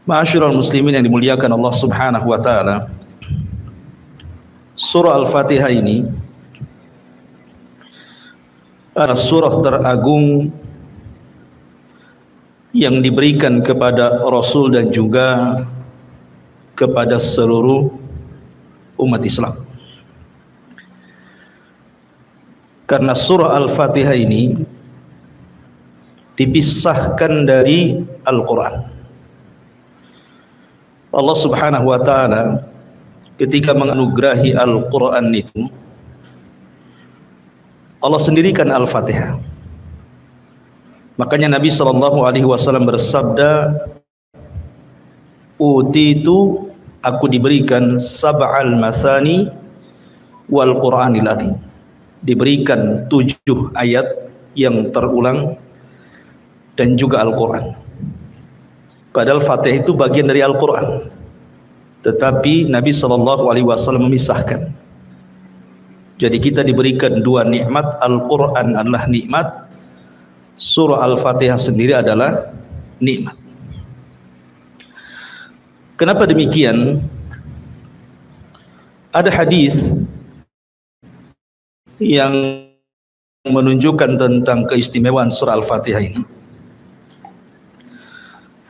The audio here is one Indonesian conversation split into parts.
Ma'asyiral muslimin yang dimuliakan Allah Subhanahu wa taala. Surah Al-Fatihah ini adalah surah teragung yang diberikan kepada Rasul dan juga kepada seluruh umat Islam. Karena surah Al-Fatihah ini dipisahkan dari Al-Quran. Allah Subhanahu wa taala ketika menganugerahi Al-Quran itu, Allah sendirikan Al-Fatihah. Makanya Nabi SAW bersabda, utitu, aku diberikan sab'al mathani wal Qur'anil azim, diberikan 7 ayat yang terulang dan juga Al-Quran. Padahal Fatihah itu bagian dari Al-Quran, tetapi Nabi SAW memisahkan. Jadi kita diberikan 2 nikmat. Al-Quran adalah nikmat, surah Al-Fatihah sendiri adalah nikmat. Kenapa demikian? Ada hadis yang menunjukkan tentang keistimewaan surah Al-Fatihah ini.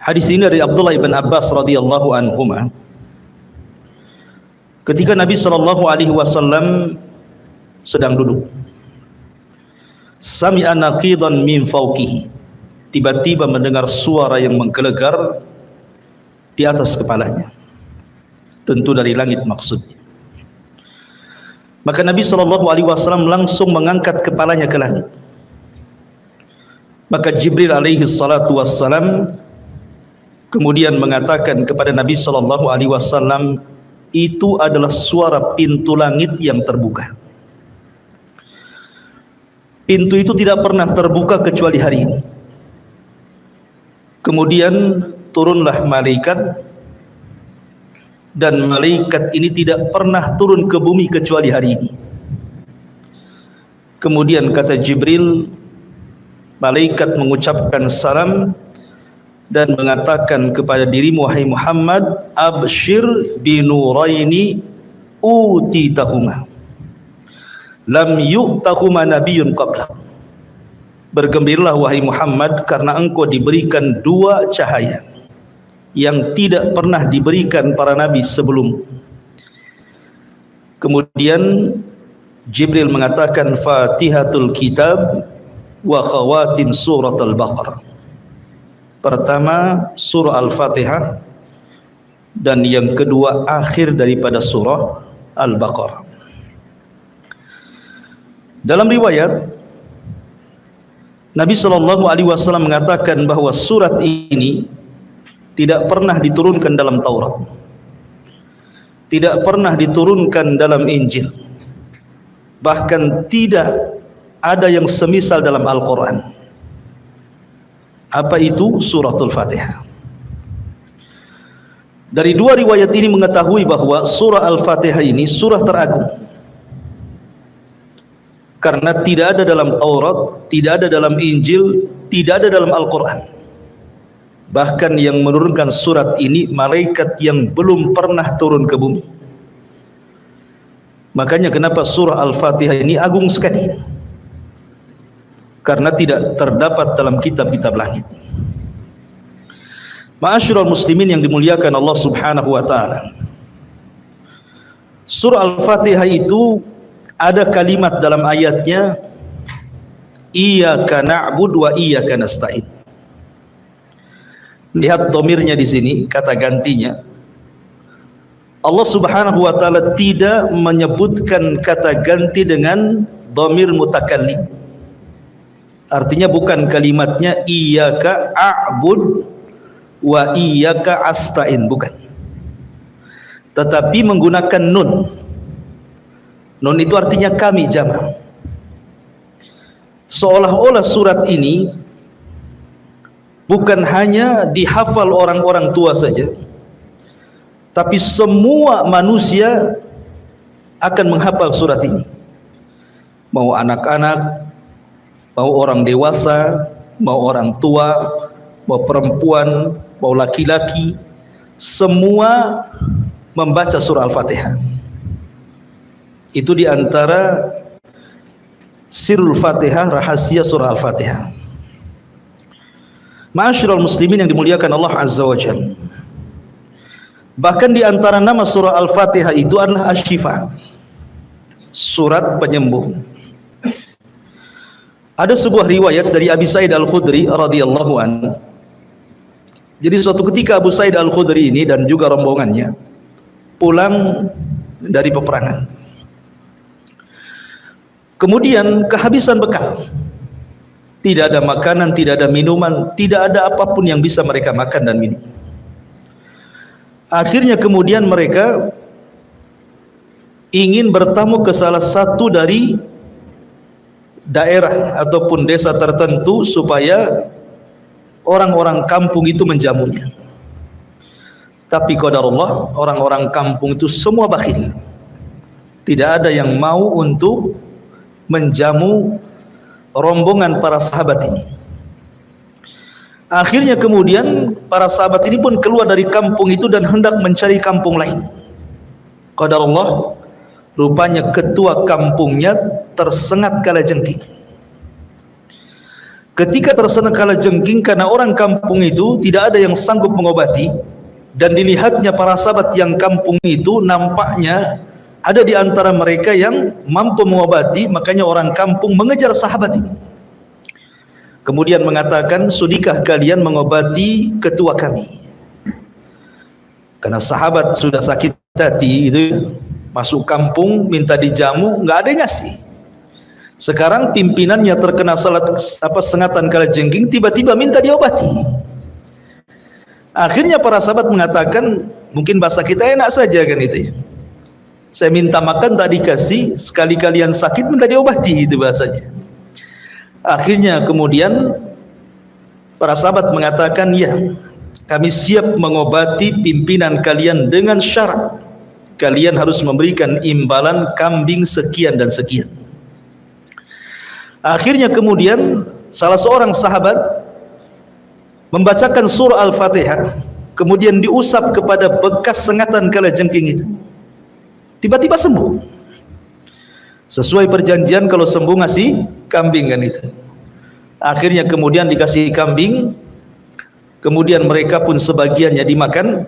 Hadis ini dari Abdullah bin Abbas radhiyallahu anhuma. Ketika Nabi SAW sedang duduk, sami'a naqidan min fawqihi, tiba-tiba mendengar suara yang menggelegar di atas kepalanya, tentu dari langit maksudnya. Maka Nabi SAW langsung mengangkat kepalanya ke langit. Maka Jibril alaihi salatu wassalam kemudian mengatakan kepada Nabi SAW, itu adalah suara pintu langit yang terbuka. Pintu itu tidak pernah terbuka kecuali hari ini. Kemudian turunlah malaikat, dan malaikat ini tidak pernah turun ke bumi kecuali hari ini. Kemudian kata Jibril, malaikat mengucapkan salam dan mengatakan kepada dirimu, wahai Muhammad, abshir binuraini utitahuma lam yu'tahuma nabiyyun qabla. Bergembiralah wahai Muhammad, karena engkau diberikan 2 cahaya yang tidak pernah diberikan para nabi sebelummu. Kemudian Jibril mengatakan, Fatihatul Kitab wa khawatim surat Al-Baqarah. Pertama surah Al-Fatihah, dan yang kedua akhir daripada surah Al-Baqarah. Dalam riwayat Nabi SAW mengatakan bahwa surat ini tidak pernah diturunkan dalam Taurat, tidak pernah diturunkan dalam Injil, bahkan tidak ada yang semisal dalam Al-Quran. Apa itu suratul Fatihah? Dari 2 riwayat ini mengetahui bahwa surah Al-Fatihah ini surah teragung, karena tidak ada dalam Taurat, tidak ada dalam Injil, tidak ada dalam Al-Quran. Bahkan yang menurunkan surat ini malaikat yang belum pernah turun ke bumi. Makanya kenapa surah Al-Fatihah ini agung sekali, karena tidak terdapat dalam kitab-kitab langit. Ma'asyiral muslimin yang dimuliakan Allah Subhanahu wa taala, surah Al-Fatihah itu ada kalimat dalam ayatnya, iyyaka na'budu wa iyyaka nasta'in. Lihat domirnya di sini, kata gantinya. Allah Subhanahu wa taala tidak menyebutkan kata ganti dengan domir mutakallim. Artinya bukan kalimatnya iyyaka a'bud wa iyyaka asta'in, bukan. Tetapi menggunakan nun. Nun itu artinya kami, jama'. Seolah-olah surat ini bukan hanya dihafal orang-orang tua saja, tapi semua manusia akan menghafal surat ini. Mau anak-anak, mau orang dewasa, mau orang tua, mau perempuan, mau laki-laki, semua membaca surah Al-Fatihah. Itu diantara sirul Fatihah, rahasia surah Al-Fatihah. Ma'asyiral muslimin yang dimuliakan Allah Azza wa Jalla, bahkan diantara nama surah Al-Fatihah itu adalah Asy-Syifa, surat penyembuh. Ada sebuah riwayat dari Abi Sa'id Al-Khudri radhiyallahu anhu. Jadi suatu ketika Abu Sa'id Al-Khudri ini dan juga rombongannya pulang dari peperangan, kemudian kehabisan bekal, tidak ada makanan, tidak ada minuman, tidak ada apapun yang bisa mereka makan dan minum. Akhirnya kemudian mereka ingin bertamu ke salah satu dari daerah ataupun desa tertentu supaya orang-orang kampung itu menjamunya. Tapi qadarullah, orang-orang kampung itu semua bakhil. Tidak ada yang mau untuk menjamu rombongan para sahabat ini. Akhirnya kemudian para sahabat ini pun keluar dari kampung itu dan hendak mencari kampung lain. Qadarullah, rupanya ketua kampungnya tersengat kalajengking. Ketika tersengat kalajengking karena orang kampung itu tidak ada yang sanggup mengobati, dan dilihatnya para sahabat yang kampung itu nampaknya ada di antara mereka yang mampu mengobati, makanya orang kampung mengejar sahabat ini. Kemudian mengatakan, sudikah kalian mengobati ketua kami? Karena sahabat sudah sakit hati itu, masuk kampung minta dijamu, nggak ada yang ngasih. Sekarang pimpinannya terkena sengatan kalajengking, tiba-tiba minta diobati. Akhirnya para sahabat mengatakan, mungkin bahasa kita enak saja kan itu ya. Saya minta makan tak dikasih, sekali kalian sakit minta diobati, itu bahasanya. Akhirnya kemudian para sahabat mengatakan, ya, kami siap mengobati pimpinan kalian dengan syarat kalian harus memberikan imbalan kambing sekian dan sekian. Akhirnya kemudian salah seorang sahabat membacakan surah Al-Fatihah, kemudian diusap kepada bekas sengatan kalajengking itu. Tiba-tiba sembuh. Sesuai perjanjian kalau sembuh ngasih kambing kan itu. Akhirnya kemudian dikasih kambing, kemudian mereka pun sebagiannya dimakan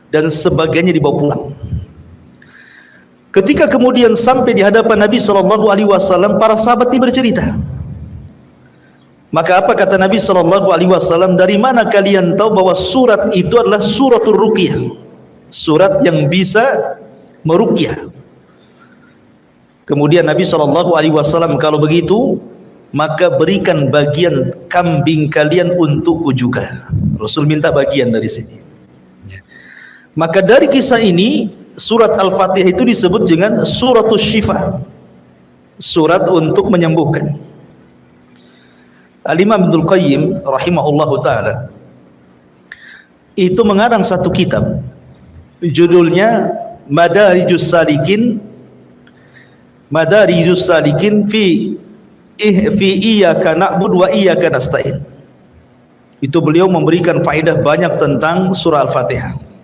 dan sebagiannya dibawa pulang. Ketika kemudian sampai di hadapan Nabi SAW, para sahabat ini bercerita. Maka apa kata Nabi SAW? Dari mana kalian tahu bahwa surat itu adalah suratul ruqyah, surat yang bisa meruqyah? Kemudian Nabi SAW, kalau begitu maka berikan bagian kambing kalian untukku juga. Rasul minta bagian dari sini. Maka dari kisah ini surat Al-Fatihah itu disebut dengan suratul syifa, surat untuk menyembuhkan. Al-Imam Ibnul Qayyim rahimahullahu ta'ala itu mengarang satu kitab, judulnya Madarijus Salikin fi iyyaka na'budu wa iyyaka nasta'in. Itu beliau memberikan faedah banyak tentang surah Al-Fatihah.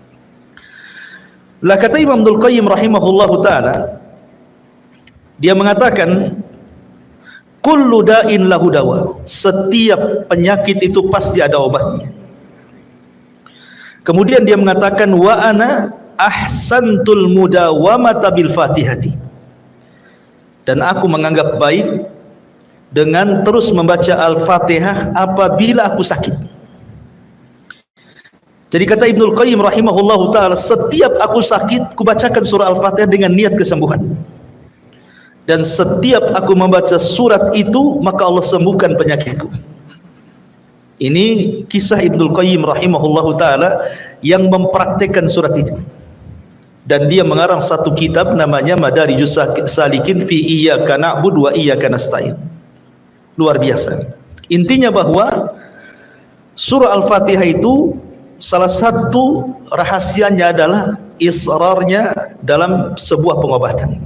Lah kata Imam Ibnul Qayyim rahimahullahu ta'ala, dia mengatakan, kullu da'in lahu dawa, setiap penyakit itu pasti ada obatnya. Kemudian dia mengatakan, wa ana ahsantul mudawamata bil fatihati, dan aku menganggap baik dengan terus membaca Al-Fatihah apabila aku sakit. Jadi kata Ibnul Qayyim rahimahullahu ta'ala, setiap aku sakit, kubacakan surah Al-Fatihah dengan niat kesembuhan. Dan setiap aku membaca surat itu, maka Allah sembuhkan penyakitku. Ini kisah Ibnul Qayyim rahimahullahu ta'ala yang mempraktekkan surat itu. Dan dia mengarang satu kitab namanya Madarijus Salikin fi iyyaka na'budu wa iyyaka nasta'in. Luar biasa. Intinya bahwa surah Al-Fatihah itu salah satu rahasianya adalah israrnya dalam sebuah pengobatan.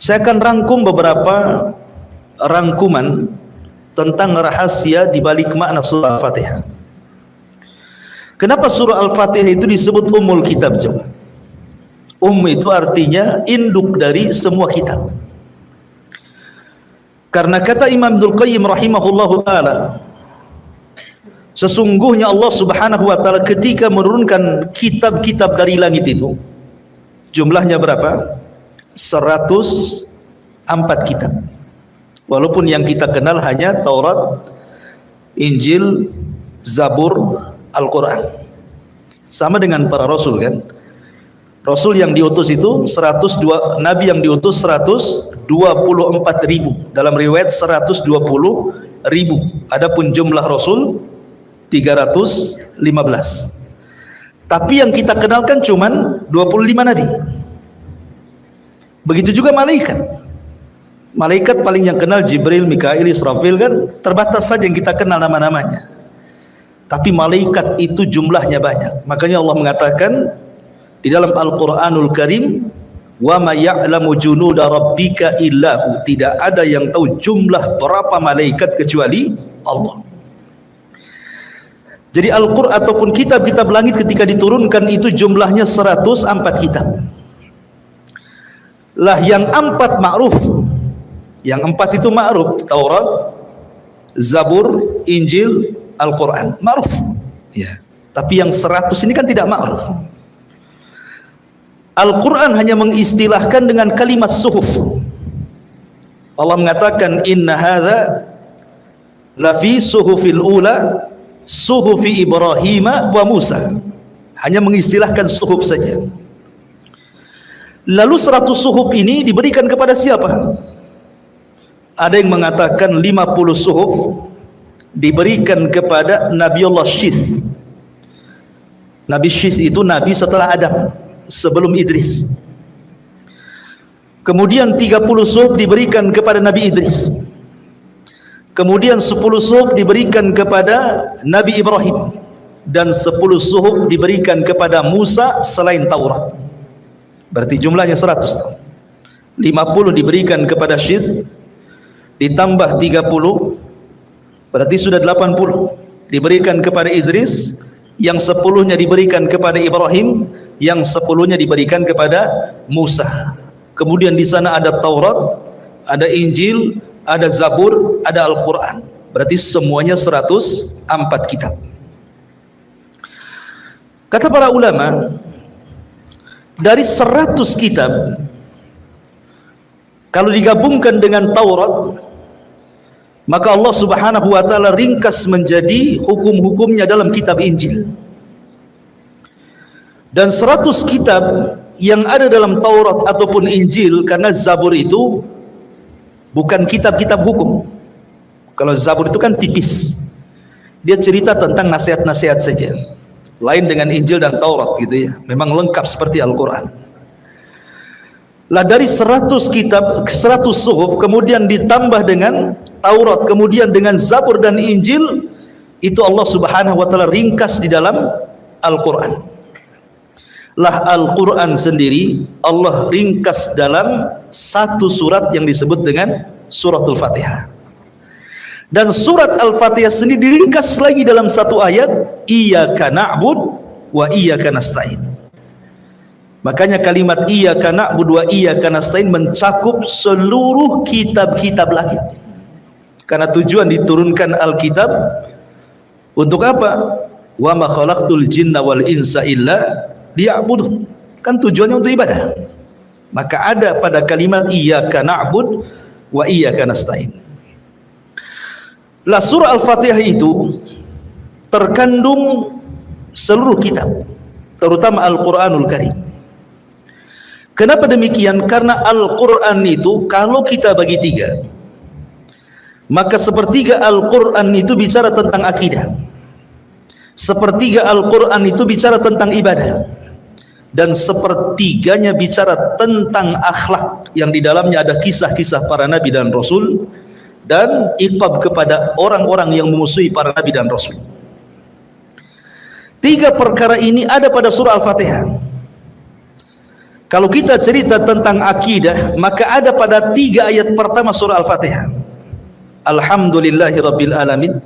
Saya akan rangkum beberapa rangkuman tentang rahasia di balik makna surah Al-Fatihah. Kenapa surah Al-Fatihah itu disebut Ummul Kitab coba? Itu artinya induk dari semua kitab. Karena kata Imam Ibnul Qayyim rahimahullahu taala, sesungguhnya Allah Subhanahu wa taala ketika menurunkan kitab-kitab dari langit itu, jumlahnya berapa? 104 kitab. Walaupun yang kita kenal hanya Taurat, Injil, Zabur, Al-Quran. Sama dengan para rasul kan? Rasul yang diutus itu 102, Nabi yang diutus 124.000, dalam riwayat 120.000. Adapun jumlah Rasul 315. Tapi yang kita kenalkan cuman 25 Nabi. Begitu juga malaikat. Malaikat paling yang kenal Jibril, Mikail, Israfil kan, terbatas saja yang kita kenal nama-namanya. Tapi malaikat itu jumlahnya banyak. Makanya Allah mengatakan di dalam Al-Quranul Karim, wa ma ya'lamu junuda rabbika illahu, tidak ada yang tahu jumlah berapa malaikat kecuali Allah. Jadi Al-Quran ataupun kitab-kitab langit ketika diturunkan itu jumlahnya 104 kitab. Lah yang 4 ma'ruf, yang 4 itu ma'ruf, Taurat, Zabur, Injil, Al-Quran, ma'ruf ya. Tapi yang 100 ini kan tidak ma'ruf. Al-Quran hanya mengistilahkan dengan kalimat suhuf. Allah mengatakan inna hadza lafi suhufil ula suhufi Ibrahim wa Musa. Hanya mengistilahkan suhuf saja. Lalu 100 suhuf ini diberikan kepada siapa? Ada yang mengatakan 50 suhuf diberikan kepada Nabiullah Syith. Nabi Syith itu nabi setelah Adam, sebelum Idris. Kemudian 30 suhuf diberikan kepada Nabi Idris. Kemudian 10 suhuf diberikan kepada Nabi Ibrahim. Dan 10 suhuf diberikan kepada Musa selain Taurat. Berarti jumlahnya 100. 50 diberikan kepada Syith, ditambah 30, berarti sudah 80. Diberikan kepada Idris, yang 10-nya diberikan kepada Ibrahim, yang 10-nya diberikan kepada Musa. Kemudian di sana ada Taurat, ada Injil, ada Zabur, ada Al-Quran. Berarti semuanya 104 kitab. Kata para ulama, dari 100 kitab, kalau digabungkan dengan Taurat, maka Allah Subhanahu wa taala ringkas menjadi hukum-hukumnya dalam kitab Injil. Dan 100 kitab yang ada dalam Taurat ataupun Injil, karena Zabur itu bukan kitab-kitab hukum. Kalau Zabur itu kan tipis, dia cerita tentang nasihat-nasihat saja. Lain dengan Injil dan Taurat gitu ya, memang lengkap seperti Al-Quran. Lah dari 100 kitab, 100 suhuf, kemudian ditambah dengan Taurat, kemudian dengan Zabur dan Injil, itu Allah Subhanahu wa taala ringkas di dalam Al-Quran. Lah Al-Quran sendiri Allah ringkas dalam satu surat yang disebut dengan Suratul Fatihah. Dan surat Al-Fatihah sendiri diringkas lagi dalam satu ayat, Iyyaka na'bud wa iyyaka nasta'in. Makanya kalimat Iyyaka na'bud wa iyyaka nasta'in mencakup seluruh kitab-kitab langit. Karena tujuan diturunkan Alkitab untuk apa? Wa ma khalaqtul jinna wal insa illa liya'budun. Kan tujuannya untuk ibadah. Maka ada pada kalimat Iyyaka na'bud wa iyyaka nasta'in. Lah surah Al-Fatihah itu terkandung seluruh kitab, terutama Al-Quranul Karim. Kenapa demikian? Karena Al-Quran itu kalau kita bagi 3, maka sepertiga Al-Quran itu bicara tentang akidah, sepertiga Al-Quran itu bicara tentang ibadah, dan sepertiganya bicara tentang akhlak yang di dalamnya ada kisah-kisah para nabi dan rasul, dan iqab kepada orang-orang yang memusuhi para nabi dan rasul. 3 perkara ini ada pada surah Al-Fatihah. Kalau kita cerita tentang akidah, maka ada pada 3 ayat pertama surah Al-Fatihah. Alhamdulillahirabbil alamin,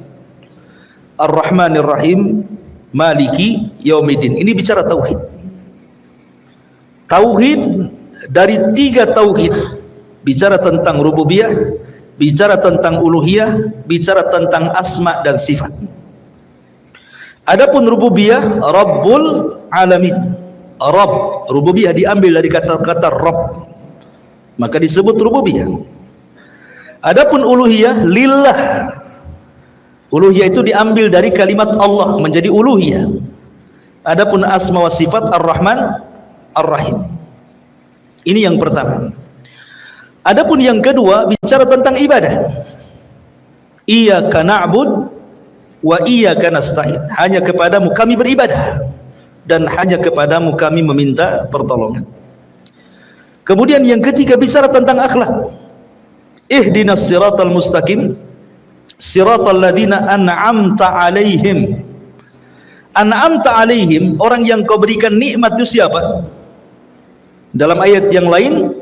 Ar-Rahmanir Rahim, maliki yaumiddin. Ini bicara tauhid. Tauhid dari 3 tauhid, bicara tentang rububiyah, bicara tentang uluhiyah, bicara tentang asma dan sifat. Adapun rububiyah, Rabbul Alamin. Rabb, rububiyah diambil dari kata-kata Rabb, maka disebut rububiyah. Adapun uluhiyah, lillah. Uluhiyah itu diambil dari kalimat Allah menjadi uluhiyah. Adapun asma wa sifat, Ar-Rahman, Ar-Rahim. Ini yang pertama. Adapun yang kedua, bicara tentang ibadah. Iyyaka na'bud wa iyyaka nasta'in. Hanya kepadamu kami beribadah dan hanya kepadamu kami meminta pertolongan. Kemudian yang ketiga, bicara tentang akhlak. Ihdinas siratal mustaqim, siratal ladzina an'amta alaihim. An'amta alaihim, orang yang kau berikan nikmat itu siapa? Dalam ayat yang lain,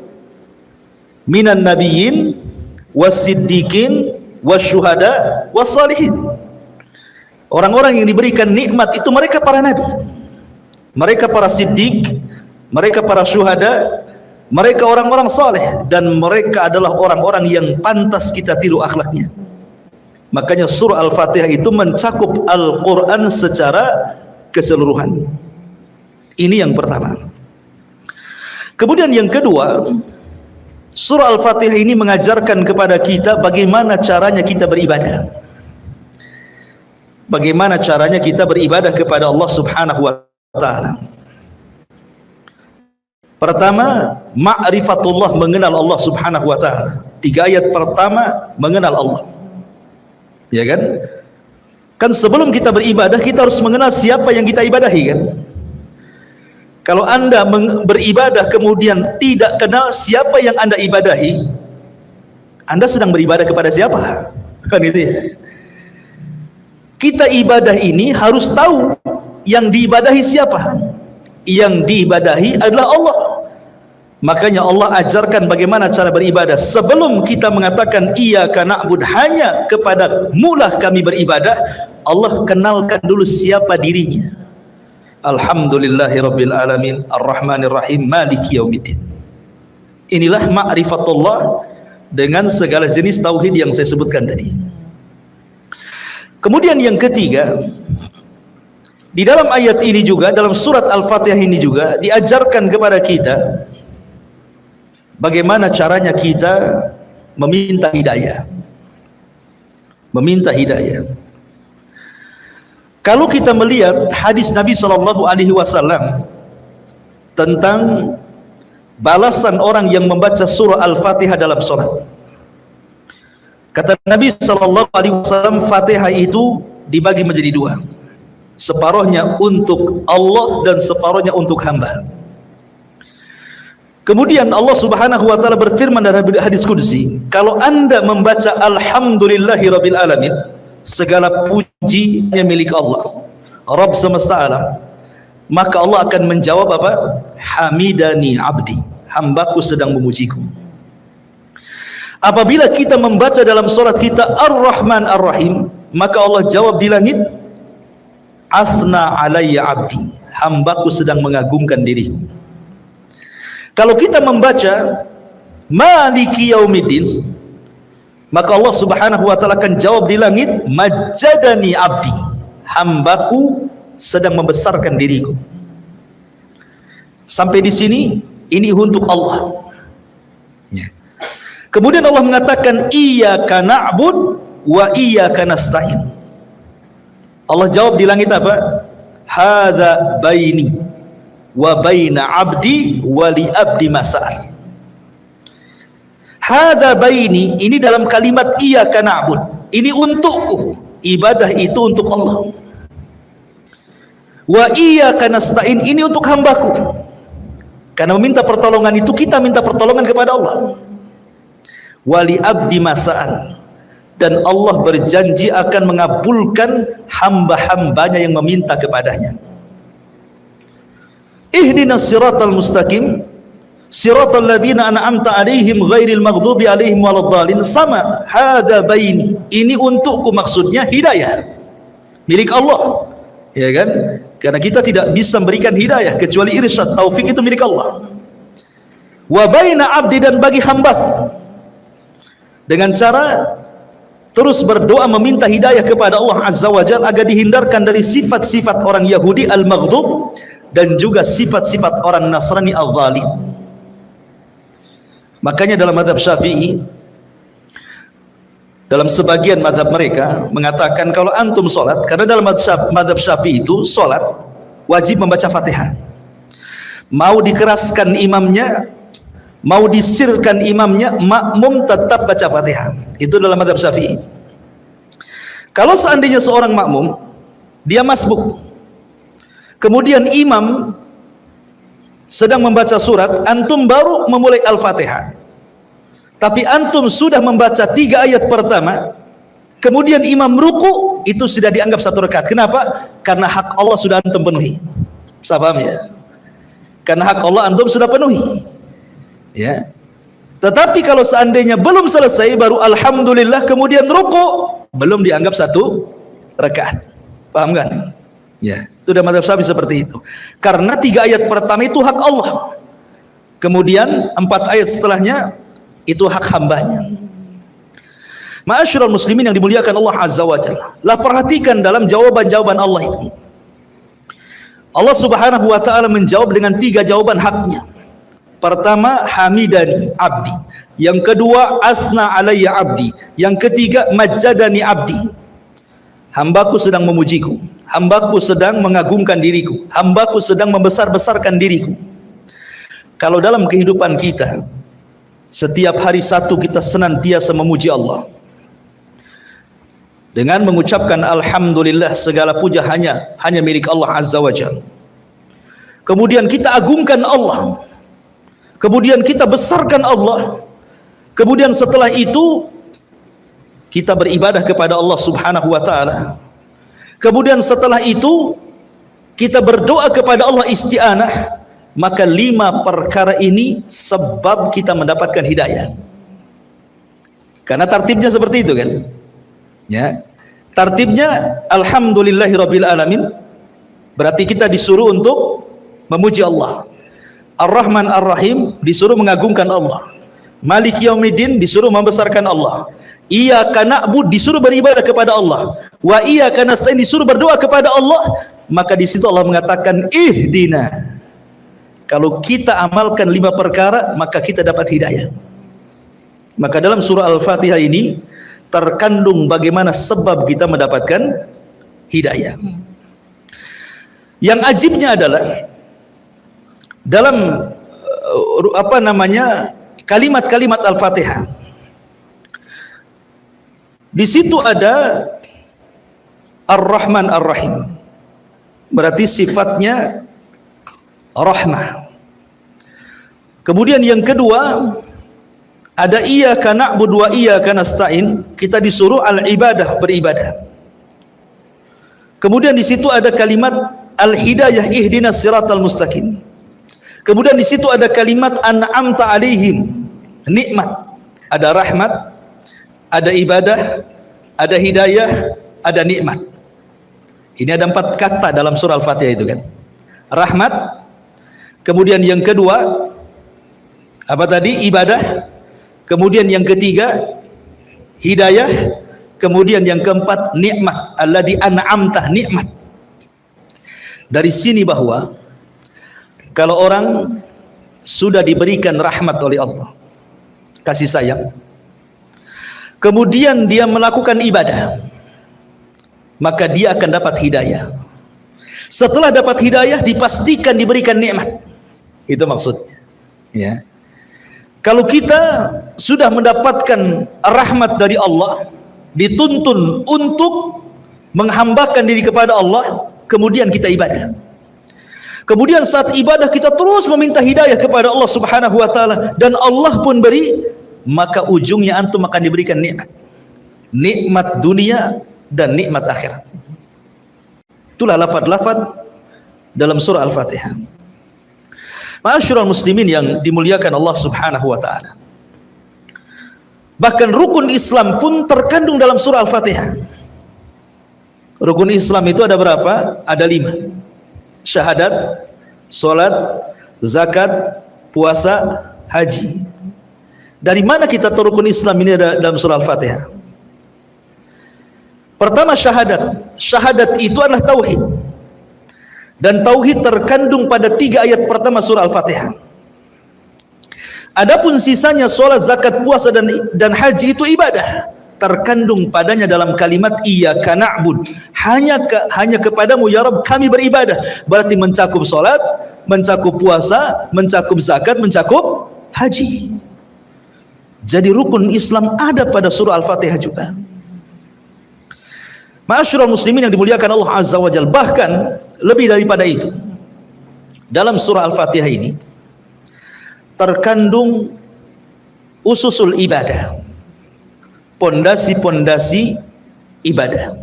minan nabiyyin was-siddiqin wasyuhada was-salihin. Orang-orang yang diberikan nikmat itu mereka para nabi, mereka para siddiq, mereka para syuhada, mereka orang-orang saleh, dan mereka adalah orang-orang yang pantas kita tiru akhlaknya. Makanya surah Al-Fatihah itu mencakup Al-Quran secara keseluruhan. Ini yang pertama. Kemudian yang kedua, surah Al-Fatihah ini mengajarkan kepada kita bagaimana caranya kita beribadah. Bagaimana caranya kita beribadah kepada Allah Subhanahu wa ta'ala. Pertama, ma'rifatullah, mengenal Allah Subhanahu wa ta'ala. 3 ayat pertama mengenal Allah. Ya kan? Kan sebelum kita beribadah kita harus mengenal siapa yang kita ibadahi kan? Kalau Anda beribadah kemudian tidak kenal siapa yang Anda ibadahi, Anda sedang beribadah kepada siapa? Kan itu ya. Kita ibadah ini harus tahu yang diibadahi siapa. Yang diibadahi adalah Allah. Makanya Allah ajarkan bagaimana cara beribadah. Sebelum kita mengatakan iyyaka na'bud, hanya kepada mulah kami beribadah, Allah kenalkan dulu siapa dirinya. Alhamdulillahirabbil alamin, arrahmanir rahim, maliki yaumiddin. Inilah ma'rifatullah dengan segala jenis tauhid yang saya sebutkan tadi. Kemudian yang ketiga, di dalam ayat ini juga, dalam surat Al-Fatihah ini juga diajarkan kepada kita bagaimana caranya kita meminta hidayah. Meminta hidayah. Kalau kita melihat hadis Nabi SAW tentang balasan orang yang membaca surah Al-Fatihah dalam sholat, kata Nabi SAW, Fatihah itu dibagi menjadi 2, separuhnya untuk Allah dan separuhnya untuk hamba. Kemudian Allah Subhanahu wa ta'ala berfirman dalam hadis qudsi, kalau Anda membaca alhamdulillahirabbil alamin, segala pujinya milik Allah, Rabb semesta alam, maka Allah akan menjawab apa? Hamidani abdi, hambaku sedang memujiku. Apabila kita membaca dalam salat kita Ar-Rahman Ar-Rahim, maka Allah jawab di langit, Asna alayya abdi, hambaku sedang mengagungkan diriku. Kalau kita membaca Maliki yaumiddin, maka Allah Subhanahu wa ta'ala akan jawab di langit, Majjadani abdi, hambaku sedang membesarkan diriku. Sampai di sini ini untuk Allah. Kemudian Allah mengatakan iyyaka na'bud wa iyyaka nasta'in. Allah jawab di langit apa? Hadza baini wa baina abdi wa li abdi mas'al. Hadza baini, ini dalam kalimat iyyaka na'bud, ini untukku, ibadah itu untuk Allah. Wa iyyaka nasta'in, ini untuk hambaku. Karena meminta pertolongan itu kita minta pertolongan kepada Allah. Wali abdi masa'al, dan Allah berjanji akan mengabulkan hamba-hambanya yang meminta kepadanya. Ihdinas siratal mustaqim, siratal ladzina an'amta alaihim ghairil maghdubi alaihim waladdallin. Sama, hadza baini, ini untukku, maksudnya hidayah milik Allah. Ya kan? Karena kita tidak bisa memberikan hidayah kecuali irsyad, taufik itu milik Allah. Wa baina abdi, dan bagi hamba, dengan cara terus berdoa meminta hidayah kepada Allah Azza wa Jalla agar dihindarkan dari sifat-sifat orang Yahudi al-maghdub dan juga sifat-sifat orang Nasrani al-zalim. Makanya dalam mazhab Syafi'i, dalam sebagian mazhab mereka mengatakan kalau antum sholat, karena dalam mazhab Syafi'i itu sholat wajib membaca Fatihah. Mau dikeraskan imamnya, mau disirkan imamnya, makmum tetap baca Fatihah. Itu dalam mazhab Syafi'i. Kalau seandainya seorang makmum dia masbuk, kemudian imam sedang membaca surat, antum baru memulai Al-Fatihah, tapi antum sudah membaca 3 ayat pertama, kemudian imam ruku, itu sudah dianggap 1 rakaat. Kenapa? Karena hak Allah sudah antum penuhi. Bisa paham ya? Karena hak Allah antum sudah penuhi. Ya. Tetapi kalau seandainya belum selesai baru alhamdulillah kemudian ruku, belum dianggap 1 rakaat. Paham kan? Ya. Itu dalam mazhab Syafi'i seperti itu. Karena 3 ayat pertama itu hak Allah. Kemudian 4 ayat setelahnya itu hak hambanya. Ma'asyiral muslimin yang dimuliakan Allah Azza wa Jalla, lah perhatikan dalam jawaban-jawaban Allah itu. Allah Subhanahu wa taala menjawab dengan 3 jawaban haknya. Pertama, hamidani abdi. Yang kedua, asna alayya abdi. Yang ketiga, majjadani abdi. Hambaku sedang memujiku, hambaku sedang mengagungkan diriku, hambaku sedang membesar-besarkan diriku. Kalau dalam kehidupan kita setiap hari satu kita senantiasa memuji Allah dengan mengucapkan alhamdulillah, segala puja hanya milik Allah Azza wa Jalla. Kemudian kita agungkan Allah, kemudian kita besarkan Allah, kemudian setelah itu kita beribadah kepada Allah Subhanahu wa taala. Kemudian setelah itu kita berdoa kepada Allah isti'anah. Maka 5 perkara ini sebab kita mendapatkan hidayah. Karena tartibnya seperti itu kan? Ya. Tartibnya alhamdulillahirabbil alamin. Berarti kita disuruh untuk memuji Allah. Ar-Rahman Ar-Rahim disuruh mengagungkan Allah. Maliki Yaumiddin disuruh membesarkan Allah. Iyyaka na'budu disuruh beribadah kepada Allah. Wa iyyaka nasta'in disuruh berdoa kepada Allah. Maka di situ Allah mengatakan ihdina. Kalau kita amalkan 5 perkara, maka kita dapat hidayah. Maka dalam surah Al-Fatihah ini terkandung bagaimana sebab kita mendapatkan hidayah. Yang ajibnya adalah dalam kalimat-kalimat Al-Fatihah, di situ ada Ar-Rahman Ar-Rahim. Berarti sifatnya rahmah. Kemudian yang kedua ada iyyaka na'budu wa iyyaka nasta'in, kita disuruh al-ibadah, beribadah. Kemudian di situ ada kalimat al-hidayah, ihdinas siratal mustaqim. Kemudian di situ ada kalimat an'amta alaihim, nikmat. Ada rahmat, ada ibadah, ada hidayah, ada nikmat. Ini ada 4 kata dalam surah Al-Fatihah itu kan. Rahmat, kemudian yang kedua apa tadi? Ibadah. Kemudian yang ketiga hidayah. Kemudian yang keempat nikmat. Alladzi an'amta, nikmat. Dari sini bahwa kalau orang sudah diberikan rahmat oleh Allah, kasih sayang, kemudian dia melakukan ibadah, maka dia akan dapat hidayah. Setelah dapat hidayah dipastikan diberikan nikmat. Itu maksudnya. Ya. Kalau kita sudah mendapatkan rahmat dari Allah, dituntun untuk menghambakan diri kepada Allah, kemudian kita ibadah. Kemudian saat ibadah kita terus meminta hidayah kepada Allah Subhanahu wa taala dan Allah pun beri, maka ujungnya antum akan diberikan nikmat. Nikmat dunia dan nikmat akhirat. Itulah lafaz-lafaz dalam surah Al-Fatihah. Ma'asyiral muslimin yang dimuliakan Allah Subhanahu wa taala. Bahkan rukun Islam pun terkandung dalam surah Al-Fatihah. Rukun Islam itu ada berapa? Ada 5. Syahadat, salat, zakat, puasa, haji. Dari mana kita tahu rukun Islam ini ada dalam surah Al-Fatihah? Pertama syahadat. Syahadat itu adalah tauhid. Dan tauhid terkandung pada 3 ayat pertama surah Al-Fatihah. Adapun sisanya salat, zakat, puasa dan haji itu ibadah. Terkandung padanya dalam kalimat iyyaka na'bud. Hanya kepadamu ya Rabb kami beribadah. Berarti mencakup salat, mencakup puasa, mencakup zakat, mencakup haji. Jadi rukun Islam ada pada surah Al-Fatihah juga. Ma'asyiral muslimin yang dimuliakan Allah Azza wa Jalla, bahkan lebih daripada itu, dalam surah Al-Fatihah ini terkandung ususul ibadah, pondasi-pondasi ibadah.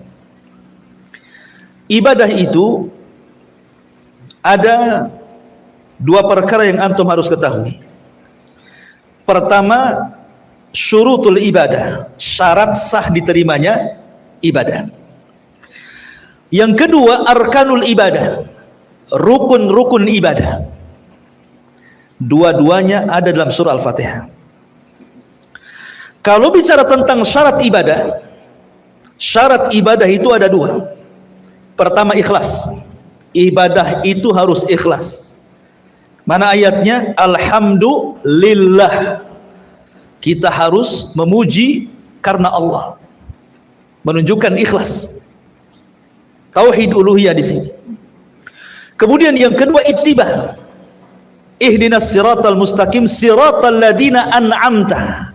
Ibadah itu ada 2 perkara yang antum harus ketahui. Pertama, syurutul ibadah, syarat sah diterimanya ibadah. Yang kedua, arkanul ibadah, rukun-rukun ibadah. Dua-duanya ada dalam surah Al-Fatihah. Kalau bicara tentang syarat ibadah itu ada 2. Pertama, ikhlas. Ibadah itu harus ikhlas. Mana ayatnya? Alhamdulillah. Kita harus memuji karena Allah. Menunjukkan ikhlas. Tauhid uluhiyah di sini. Kemudian yang kedua, ittiba. Ihdinas siratal mustaqim siratal ladzina an'amta.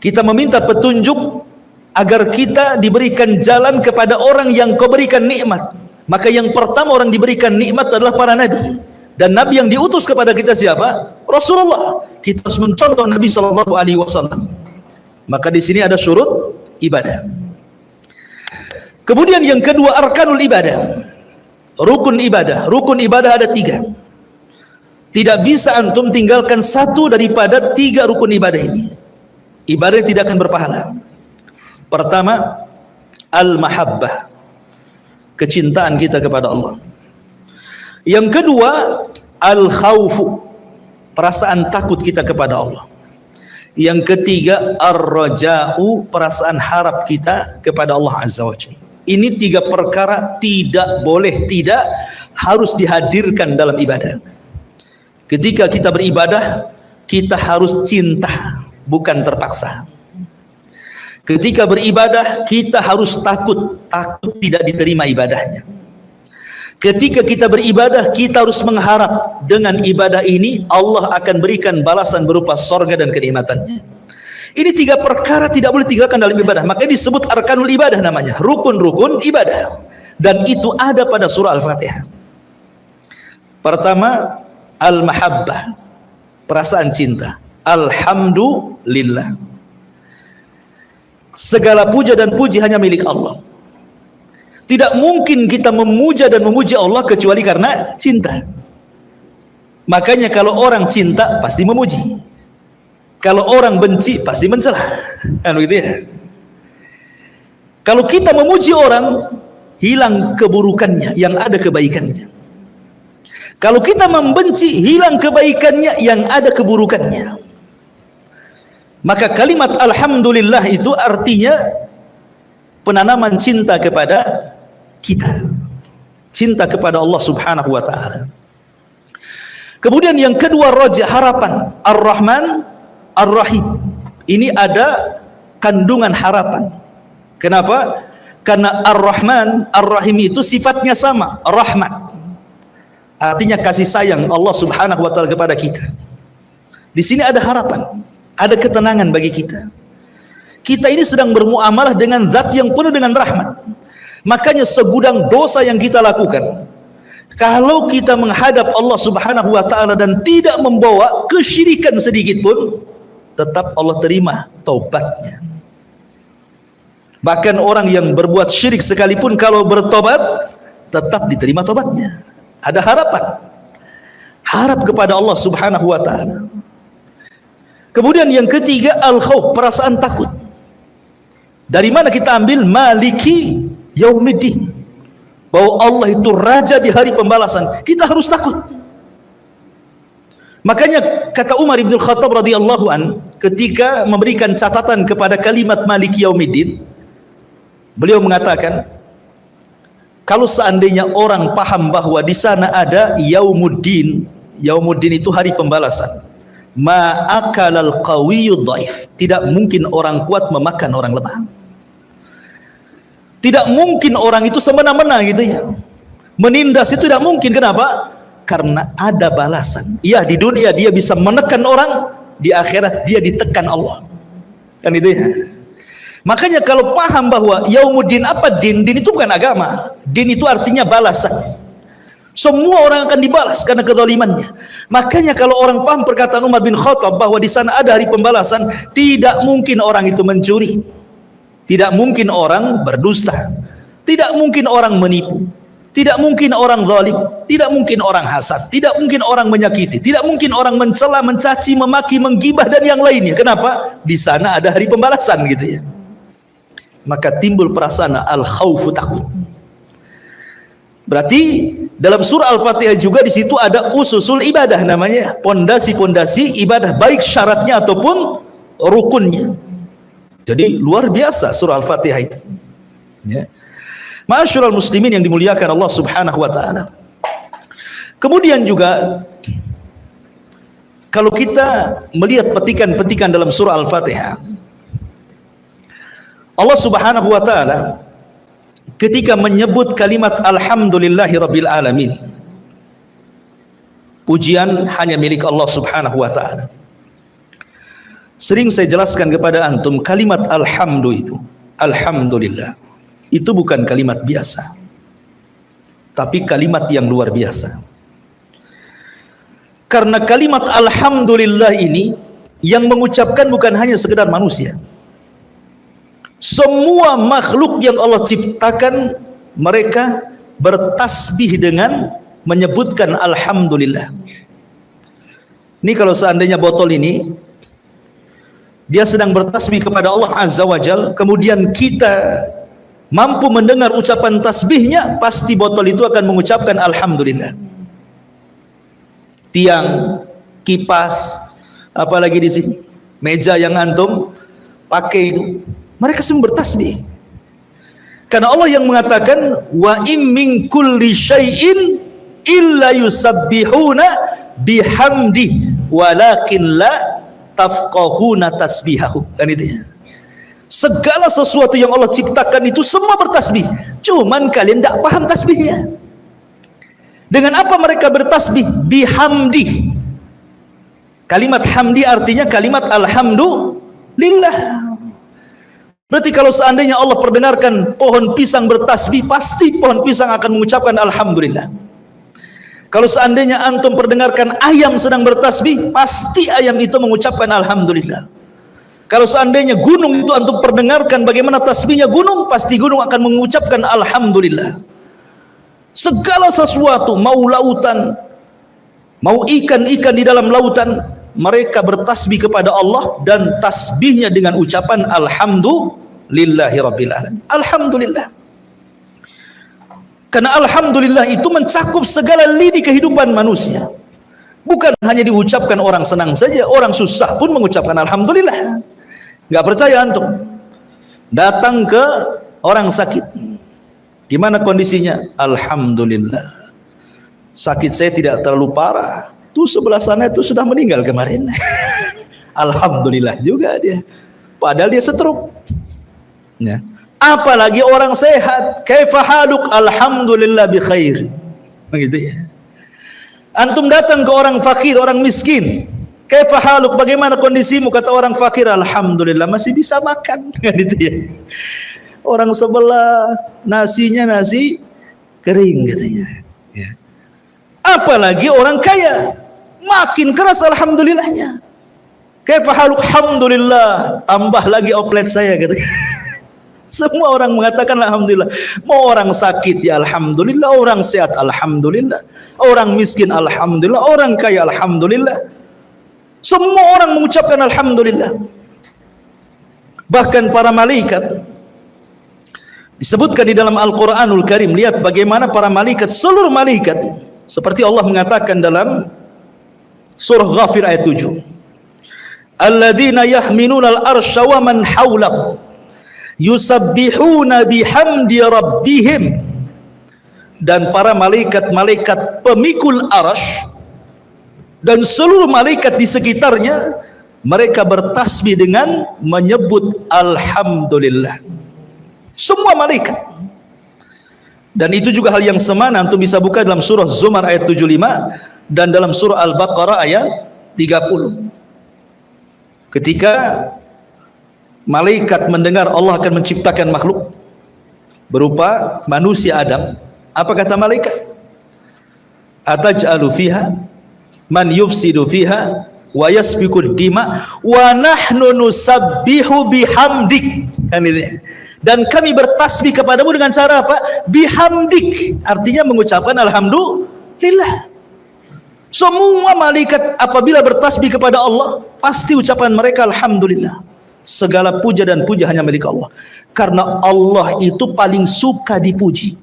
Kita meminta petunjuk agar kita diberikan jalan kepada orang yang Kau berikan nikmat. Maka yang pertama orang diberikan nikmat adalah para nabi. Dan nabi yang diutus kepada kita siapa? Rasulullah. Kita harus mencontoh Nabi sallallahu alaihi wasallam. Maka di sini ada syurut ibadah. Kemudian yang kedua, arkanul ibadah, rukun ibadah. Rukun ibadah ada 3. Tidak bisa antum tinggalkan satu daripada 3 rukun ibadah ini. Ibadah tidak akan berpahala. Pertama, al-mahabbah, kecintaan kita kepada Allah. Yang kedua, al-khawfu, perasaan takut kita kepada Allah. Yang ketiga, ar-raja'u, perasaan harap kita kepada Allah Azza wa Jalla. Ini 3 perkara tidak boleh, tidak harus dihadirkan dalam ibadah. Ketika kita beribadah, kita harus cinta, bukan terpaksa. Ketika beribadah, kita harus takut tidak diterima ibadahnya. Ketika kita beribadah, kita harus mengharap dengan ibadah ini Allah akan berikan balasan berupa sorga dan kenikmatannya. Ini 3 perkara tidak boleh tinggalkan dalam ibadah. Makanya disebut arkanul ibadah namanya, rukun-rukun ibadah. Dan itu ada pada surah Al-Fatihah. Pertama, al-mahabbah, perasaan cinta. Alhamdulillah. Segala puja dan puji hanya milik Allah. Tidak mungkin kita memuja dan memuji Allah kecuali karena cinta. Makanya kalau orang cinta pasti memuji. Kalau orang benci pasti mencela. Kan begitu ya? Kalau kita memuji orang, hilang keburukannya, yang ada kebaikannya. Kalau kita membenci, hilang kebaikannya, yang ada keburukannya. Maka kalimat alhamdulillah itu artinya penanaman cinta kepada kita, cinta kepada Allah Subhanahu wa ta'ala. Kemudian yang kedua, raja, harapan. Ar-Rahman Ar-Rahim. Ini ada kandungan harapan. Kenapa? Karena Ar-Rahman Ar-Rahim itu sifatnya sama, rahmat. Artinya kasih sayang Allah Subhanahu wa ta'ala kepada kita. Di sini ada harapan, ada ketenangan bagi kita. Kita ini sedang bermuamalah dengan zat yang penuh dengan rahmat. Makanya segudang dosa yang kita lakukan, kalau kita menghadap Allah Subhanahu wa ta'ala dan tidak membawa kesyirikan sedikit pun, tetap Allah terima taubatnya. Bahkan orang yang berbuat syirik sekalipun kalau bertobat, tetap diterima taubatnya. Ada harapan, harap kepada Allah Subhanahu wa ta'ala. Kemudian yang ketiga, al-khawf, perasaan takut. Dari mana kita ambil? Maliki yaumiddin, bahwa Allah itu raja di hari pembalasan, kita harus takut. Makanya kata Umar bin Khattab radhiyallahu an ketika memberikan catatan kepada kalimat Maliki Yaumiddin, beliau mengatakan, kalau seandainya orang paham bahwa di sana ada yaumuddin, yaumuddin itu hari pembalasan, ma'akalal qawiyyu dhaif, tidak mungkin orang kuat memakan orang lemah. Tidak mungkin orang itu semena-mena gitu ya, menindas itu tidak mungkin. Kenapa? Karena ada balasan. Ya, di dunia dia bisa menekan orang, di akhirat dia ditekan Allah, kan itu ya. Makanya kalau paham bahwa yaumuddin, apa din? Din itu bukan agama. Din itu artinya balasan. Semua orang akan dibalas karena kezalimannya. Makanya kalau orang paham perkataan Umar bin Khattab bahwa di sana ada hari pembalasan, tidak mungkin orang itu mencuri, tidak mungkin orang berdusta, tidak mungkin orang menipu, tidak mungkin orang zalim, tidak mungkin orang hasad, tidak mungkin orang menyakiti, tidak mungkin orang mencela, mencaci, memaki, menggibah dan yang lainnya. Kenapa? Di sana ada hari pembalasan gitu ya. Maka timbul perasaan al-khaufu, takut. Berarti dalam surah Al-Fatihah juga di situ ada ususul ibadah, namanya pondasi-pondasi ibadah, baik syaratnya ataupun rukunnya. Jadi luar biasa surah Al-Fatihah itu. Ya. Ma'asyiral muslimin yang dimuliakan Allah Subhanahu wa taala. Kemudian juga kalau kita melihat petikan-petikan dalam surah Al-Fatihah, Allah Subhanahu wa taala ketika menyebut kalimat alhamdulillahi rabbil alamin, pujian hanya milik Allah Subhanahu wa taala. Sering saya jelaskan kepada antum, kalimat alhamdu itu, alhamdulillah, itu bukan kalimat biasa, tapi kalimat yang luar biasa. Karena kalimat alhamdulillah ini yang mengucapkan bukan hanya sekedar manusia. Semua makhluk yang Allah ciptakan, mereka bertasbih dengan menyebutkan alhamdulillah. Ini kalau seandainya botol ini dia sedang bertasbih kepada Allah Azza wa Jal, kemudian kita mampu mendengar ucapan tasbihnya, pasti botol itu akan mengucapkan alhamdulillah. Tiang, kipas, apalagi di sini meja yang antum pakai itu, mereka semua bertasbih. Karena Allah yang mengatakan, wa im min kulli syai'in illa yusabbihuna bihamdi walakin la tafqahuna tasbihahu. Kan itu ya. Segala sesuatu yang Allah ciptakan itu semua bertasbih, cuman kalian tidak paham tasbihnya. Dengan apa mereka bertasbih? Bihamdi. Kalimat hamdi artinya kalimat alhamdulillah. Berarti kalau seandainya Allah perdengarkan pohon pisang bertasbih, pasti pohon pisang akan mengucapkan alhamdulillah. Kalau seandainya antum perdengarkan ayam sedang bertasbih, pasti ayam itu mengucapkan alhamdulillah. Kalau seandainya gunung itu antum perdengarkan bagaimana tasbihnya gunung, pasti gunung akan mengucapkan alhamdulillah. Segala sesuatu, mau lautan, mau ikan-ikan di dalam lautan, mereka bertasbih kepada Allah dan tasbihnya dengan ucapan alhamdulillahi rabbil alamin. Alhamdulillah. Karena alhamdulillah itu mencakup segala lini kehidupan manusia. Bukan hanya diucapkan orang senang saja, orang susah pun mengucapkan alhamdulillah. Enggak percaya antum datang ke orang sakit, gimana kondisinya? Alhamdulillah, sakit saya tidak terlalu parah. Tuh sebelah sana itu sudah meninggal kemarin. Alhamdulillah juga dia, padahal dia stroke ya. Apalagi orang sehat, kaifa haluk? Alhamdulillah bi khair. Begitu ya. Antum datang ke orang fakir, orang miskin, kaifa haluk? Bagaimana kondisimu? Kata orang fakir, alhamdulillah masih bisa makan. Gitu ya. Orang sebelah nasinya nasi kering katanya ya. Apalagi orang kaya, makin keras alhamdulillahnya. Kaifa haluk? Alhamdulillah, tambah lagi oplet saya gitu. Semua orang mengatakan alhamdulillah. Mau orang sakit ya alhamdulillah, orang sehat alhamdulillah, orang miskin alhamdulillah, orang kaya alhamdulillah. Semua orang mengucapkan alhamdulillah. Bahkan para malaikat Disebutkan di dalam Al-Quranul Karim, lihat bagaimana para malaikat, seluruh malaikat, seperti Allah mengatakan dalam surah Ghafir ayat 7, alladzina yahminuna al-arsya wa man hawlahu yusabbihuna bihamdi rabbihim, dan para malaikat-malaikat pemikul arsy dan seluruh malaikat di sekitarnya, mereka bertasbih dengan menyebut alhamdulillah. Semua malaikat. Dan itu juga hal yang semana, antum bisa buka dalam surah Zumar ayat 75 dan dalam surah Al-Baqarah ayat 30. Ketika malaikat mendengar Allah akan menciptakan makhluk berupa manusia Adam, apa kata malaikat? Ataj'alu fiha man yufsidu fiha wa yasfiku dima wa nahnu nusabbihu bihamdik. Kan itu. Dan kami bertasbih kepadamu dengan cara apa? Bihamdik, artinya mengucapkan alhamdulillah. Semua malaikat apabila bertasbih kepada Allah, pasti ucapan mereka alhamdulillah. Segala puja dan puja hanya milik Allah, karena Allah itu paling suka dipuji.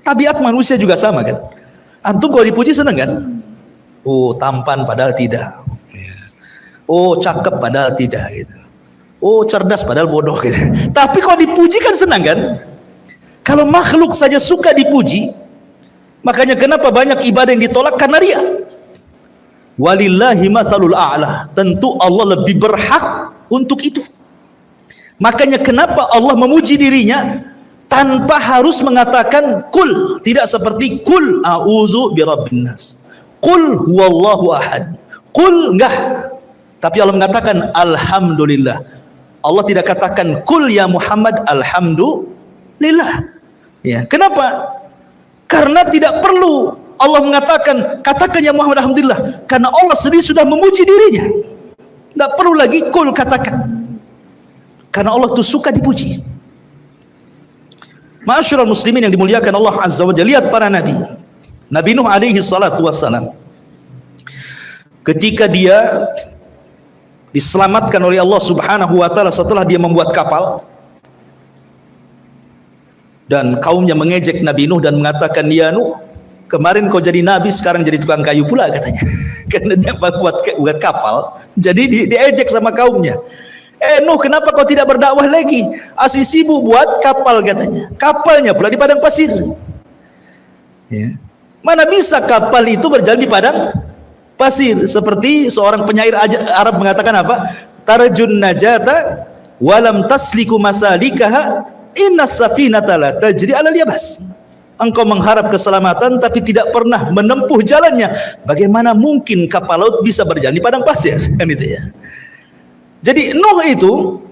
Tabiat manusia juga sama kan? Antum kalau dipuji senang kan? Oh, tampan padahal tidak. Oh, cakep padahal tidak gitu. Oh, cerdas padahal bodoh gitu. Tapi kalau dipuji kan senang kan? Kalau makhluk saja suka dipuji, makanya kenapa banyak ibadah yang ditolak? Karena ria. Walillahi matsalul a'la. Tentu Allah lebih berhak untuk itu. Makanya kenapa Allah memuji dirinya tanpa harus mengatakan kul, tidak seperti kul a'udzu birabbin nas, kul huwallahu ahad, kul enggak. Tapi Allah mengatakan alhamdulillah. Allah tidak katakan kul ya Muhammad alhamdulillah. Ya, kenapa? Karena tidak perlu Allah mengatakan katakan ya Muhammad alhamdulillah, karena Allah sendiri sudah memuji dirinya. Tidak perlu lagi kul katakan, karena Allah itu suka dipuji. Ma'asyiral muslimin yang dimuliakan Allah Azza wa Jalla, lihat para nabi. Nabi Nuh alaihi salatu wassalam, ketika dia diselamatkan oleh Allah Subhanahu wa taala setelah dia membuat kapal, dan kaumnya mengejek Nabi Nuh dan mengatakan, ya Nuh, kemarin kau jadi nabi, sekarang jadi tukang kayu pula katanya. Karena dia buat kapal, jadi diejek sama kaumnya. Nuh, kenapa kau tidak berdakwah lagi? Asli sibuk buat kapal katanya. Kapalnya pula di padang pasir. Ya. Mana bisa kapal itu berjalan di padang pasir? Seperti seorang penyair Arab mengatakan apa? Tarjun najata walam tasliku masalikaha innas safinata la tajri alal yabas. Engkau mengharap keselamatan tapi tidak pernah menempuh jalannya. Bagaimana mungkin kapal laut bisa berjalan di padang pasir? Kan itu ya. Jadi Nuh itu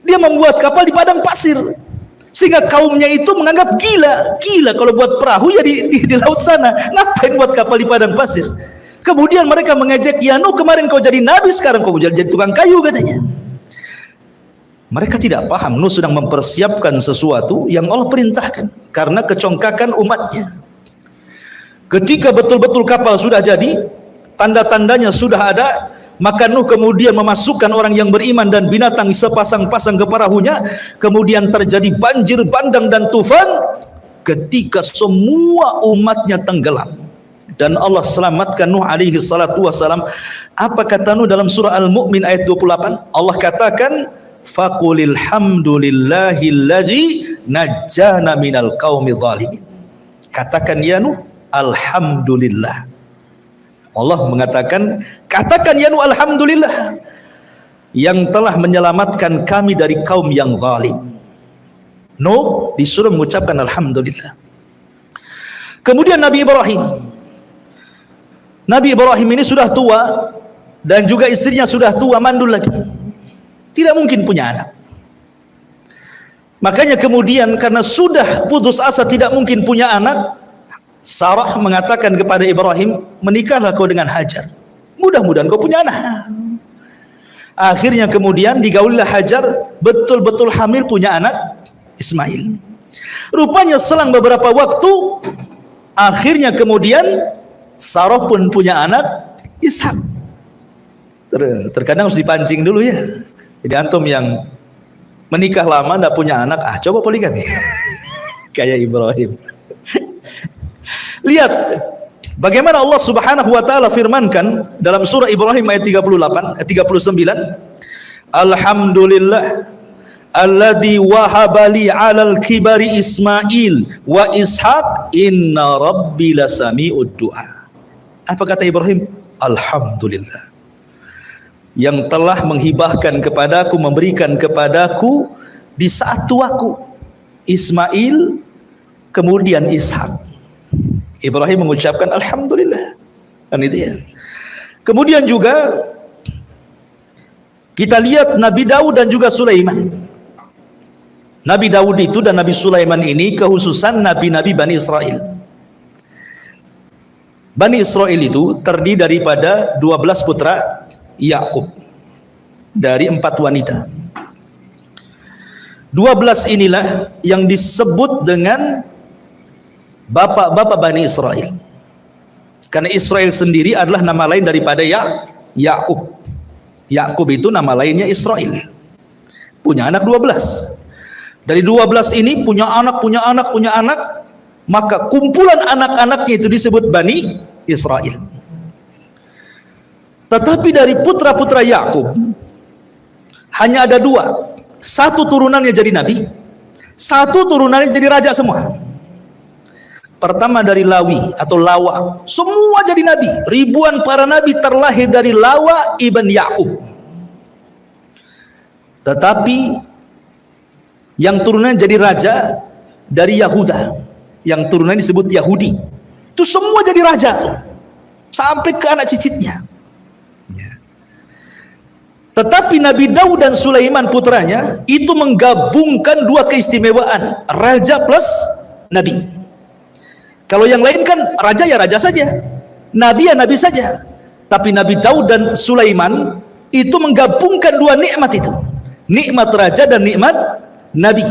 dia membuat kapal di padang pasir, sehingga kaumnya itu menganggap gila kalau buat perahu ya di laut sana, ngapain buat kapal di padang pasir? Kemudian mereka mengejek, ya Nuh, kemarin kau jadi nabi, sekarang kau jadi tukang kayu katanya. Mereka tidak paham Nuh sedang mempersiapkan sesuatu yang Allah perintahkan karena kecongkakan umatnya. Ketika betul-betul kapal sudah jadi, tanda-tandanya sudah ada, maka Nuh kemudian memasukkan orang yang beriman dan binatang sepasang-pasang ke perahunya. Kemudian terjadi banjir bandang dan tufan ketika semua umatnya tenggelam, dan Allah selamatkan Nuh alaihi salatu wassalam. Apa kata Nuh dalam surah Al-Mu'min ayat 28? Allah katakan, faqulil hamdulillahilladzi najjana minal qaumidz zalimin. Katakan ya Nuh, alhamdulillah. Allah mengatakan, katakan ya Nuh alhamdulillah, yang telah menyelamatkan kami dari kaum yang zalim. Nuh disuruh mengucapkan alhamdulillah. Kemudian Nabi Ibrahim ini sudah tua, dan juga istrinya sudah tua, mandul lagi, tidak mungkin punya anak. Makanya kemudian karena sudah putus asa tidak mungkin punya anak, Sarah mengatakan kepada Ibrahim, menikahlah kau dengan Hajar, mudah-mudahan kau punya anak. Akhirnya kemudian digaulilah Hajar, betul-betul hamil, punya anak Ismail. Rupanya selang beberapa waktu, akhirnya kemudian Sarah pun punya anak Ishak. Terkadang harus dipancing dulu ya. Jadi antum yang menikah lama tidak punya anak, coba poligami. Kayak Ibrahim. Lihat bagaimana Allah Subhanahu wa taala firmankan dalam surah Ibrahim ayat 39, Alhamdulillah alladzi wahabali 'alal kibari Ismail wa Ishaq inna rabbi lasami'ud du'a. Apa kata Ibrahim? Alhamdulillah, yang telah menghibahkan kepadaku, memberikan kepadaku di saat tuaku Ismail kemudian Ishak. Ibrahim mengucapkan alhamdulillah. Kan itu ya. Kemudian juga kita lihat Nabi Daud dan juga Sulaiman. Nabi Daud itu dan Nabi Sulaiman ini kehususan nabi-nabi Bani Israel. Bani Israel itu terdiri daripada 12 putra Yakub dari 4 wanita. 12 inilah yang disebut dengan bapak-bapak Bani Israel. Karena Israel sendiri adalah nama lain daripada Yakub. Yakub itu nama lainnya Israel. Punya anak 12. Dari 12 ini punya anak, maka kumpulan anak-anaknya itu disebut Bani Israel. Tetapi dari putra-putra Yakub hanya ada 2. Satu turunannya jadi nabi, satu turunannya jadi raja semua. Pertama dari Lawi atau Lawa, semua jadi nabi. Ribuan para nabi terlahir dari Lawa ibn Yakub. Tetapi yang turunannya jadi raja dari Yahuda, yang turunannya disebut Yahudi. Itu semua jadi raja tuh, sampai ke anak cicitnya. Tetapi Nabi Daud dan Sulaiman putranya itu menggabungkan 2 keistimewaan, raja plus nabi. Kalau yang lain kan raja ya raja saja, nabi ya nabi saja. Tapi Nabi Daud dan Sulaiman itu menggabungkan 2 nikmat itu, nikmat raja dan nikmat nabi.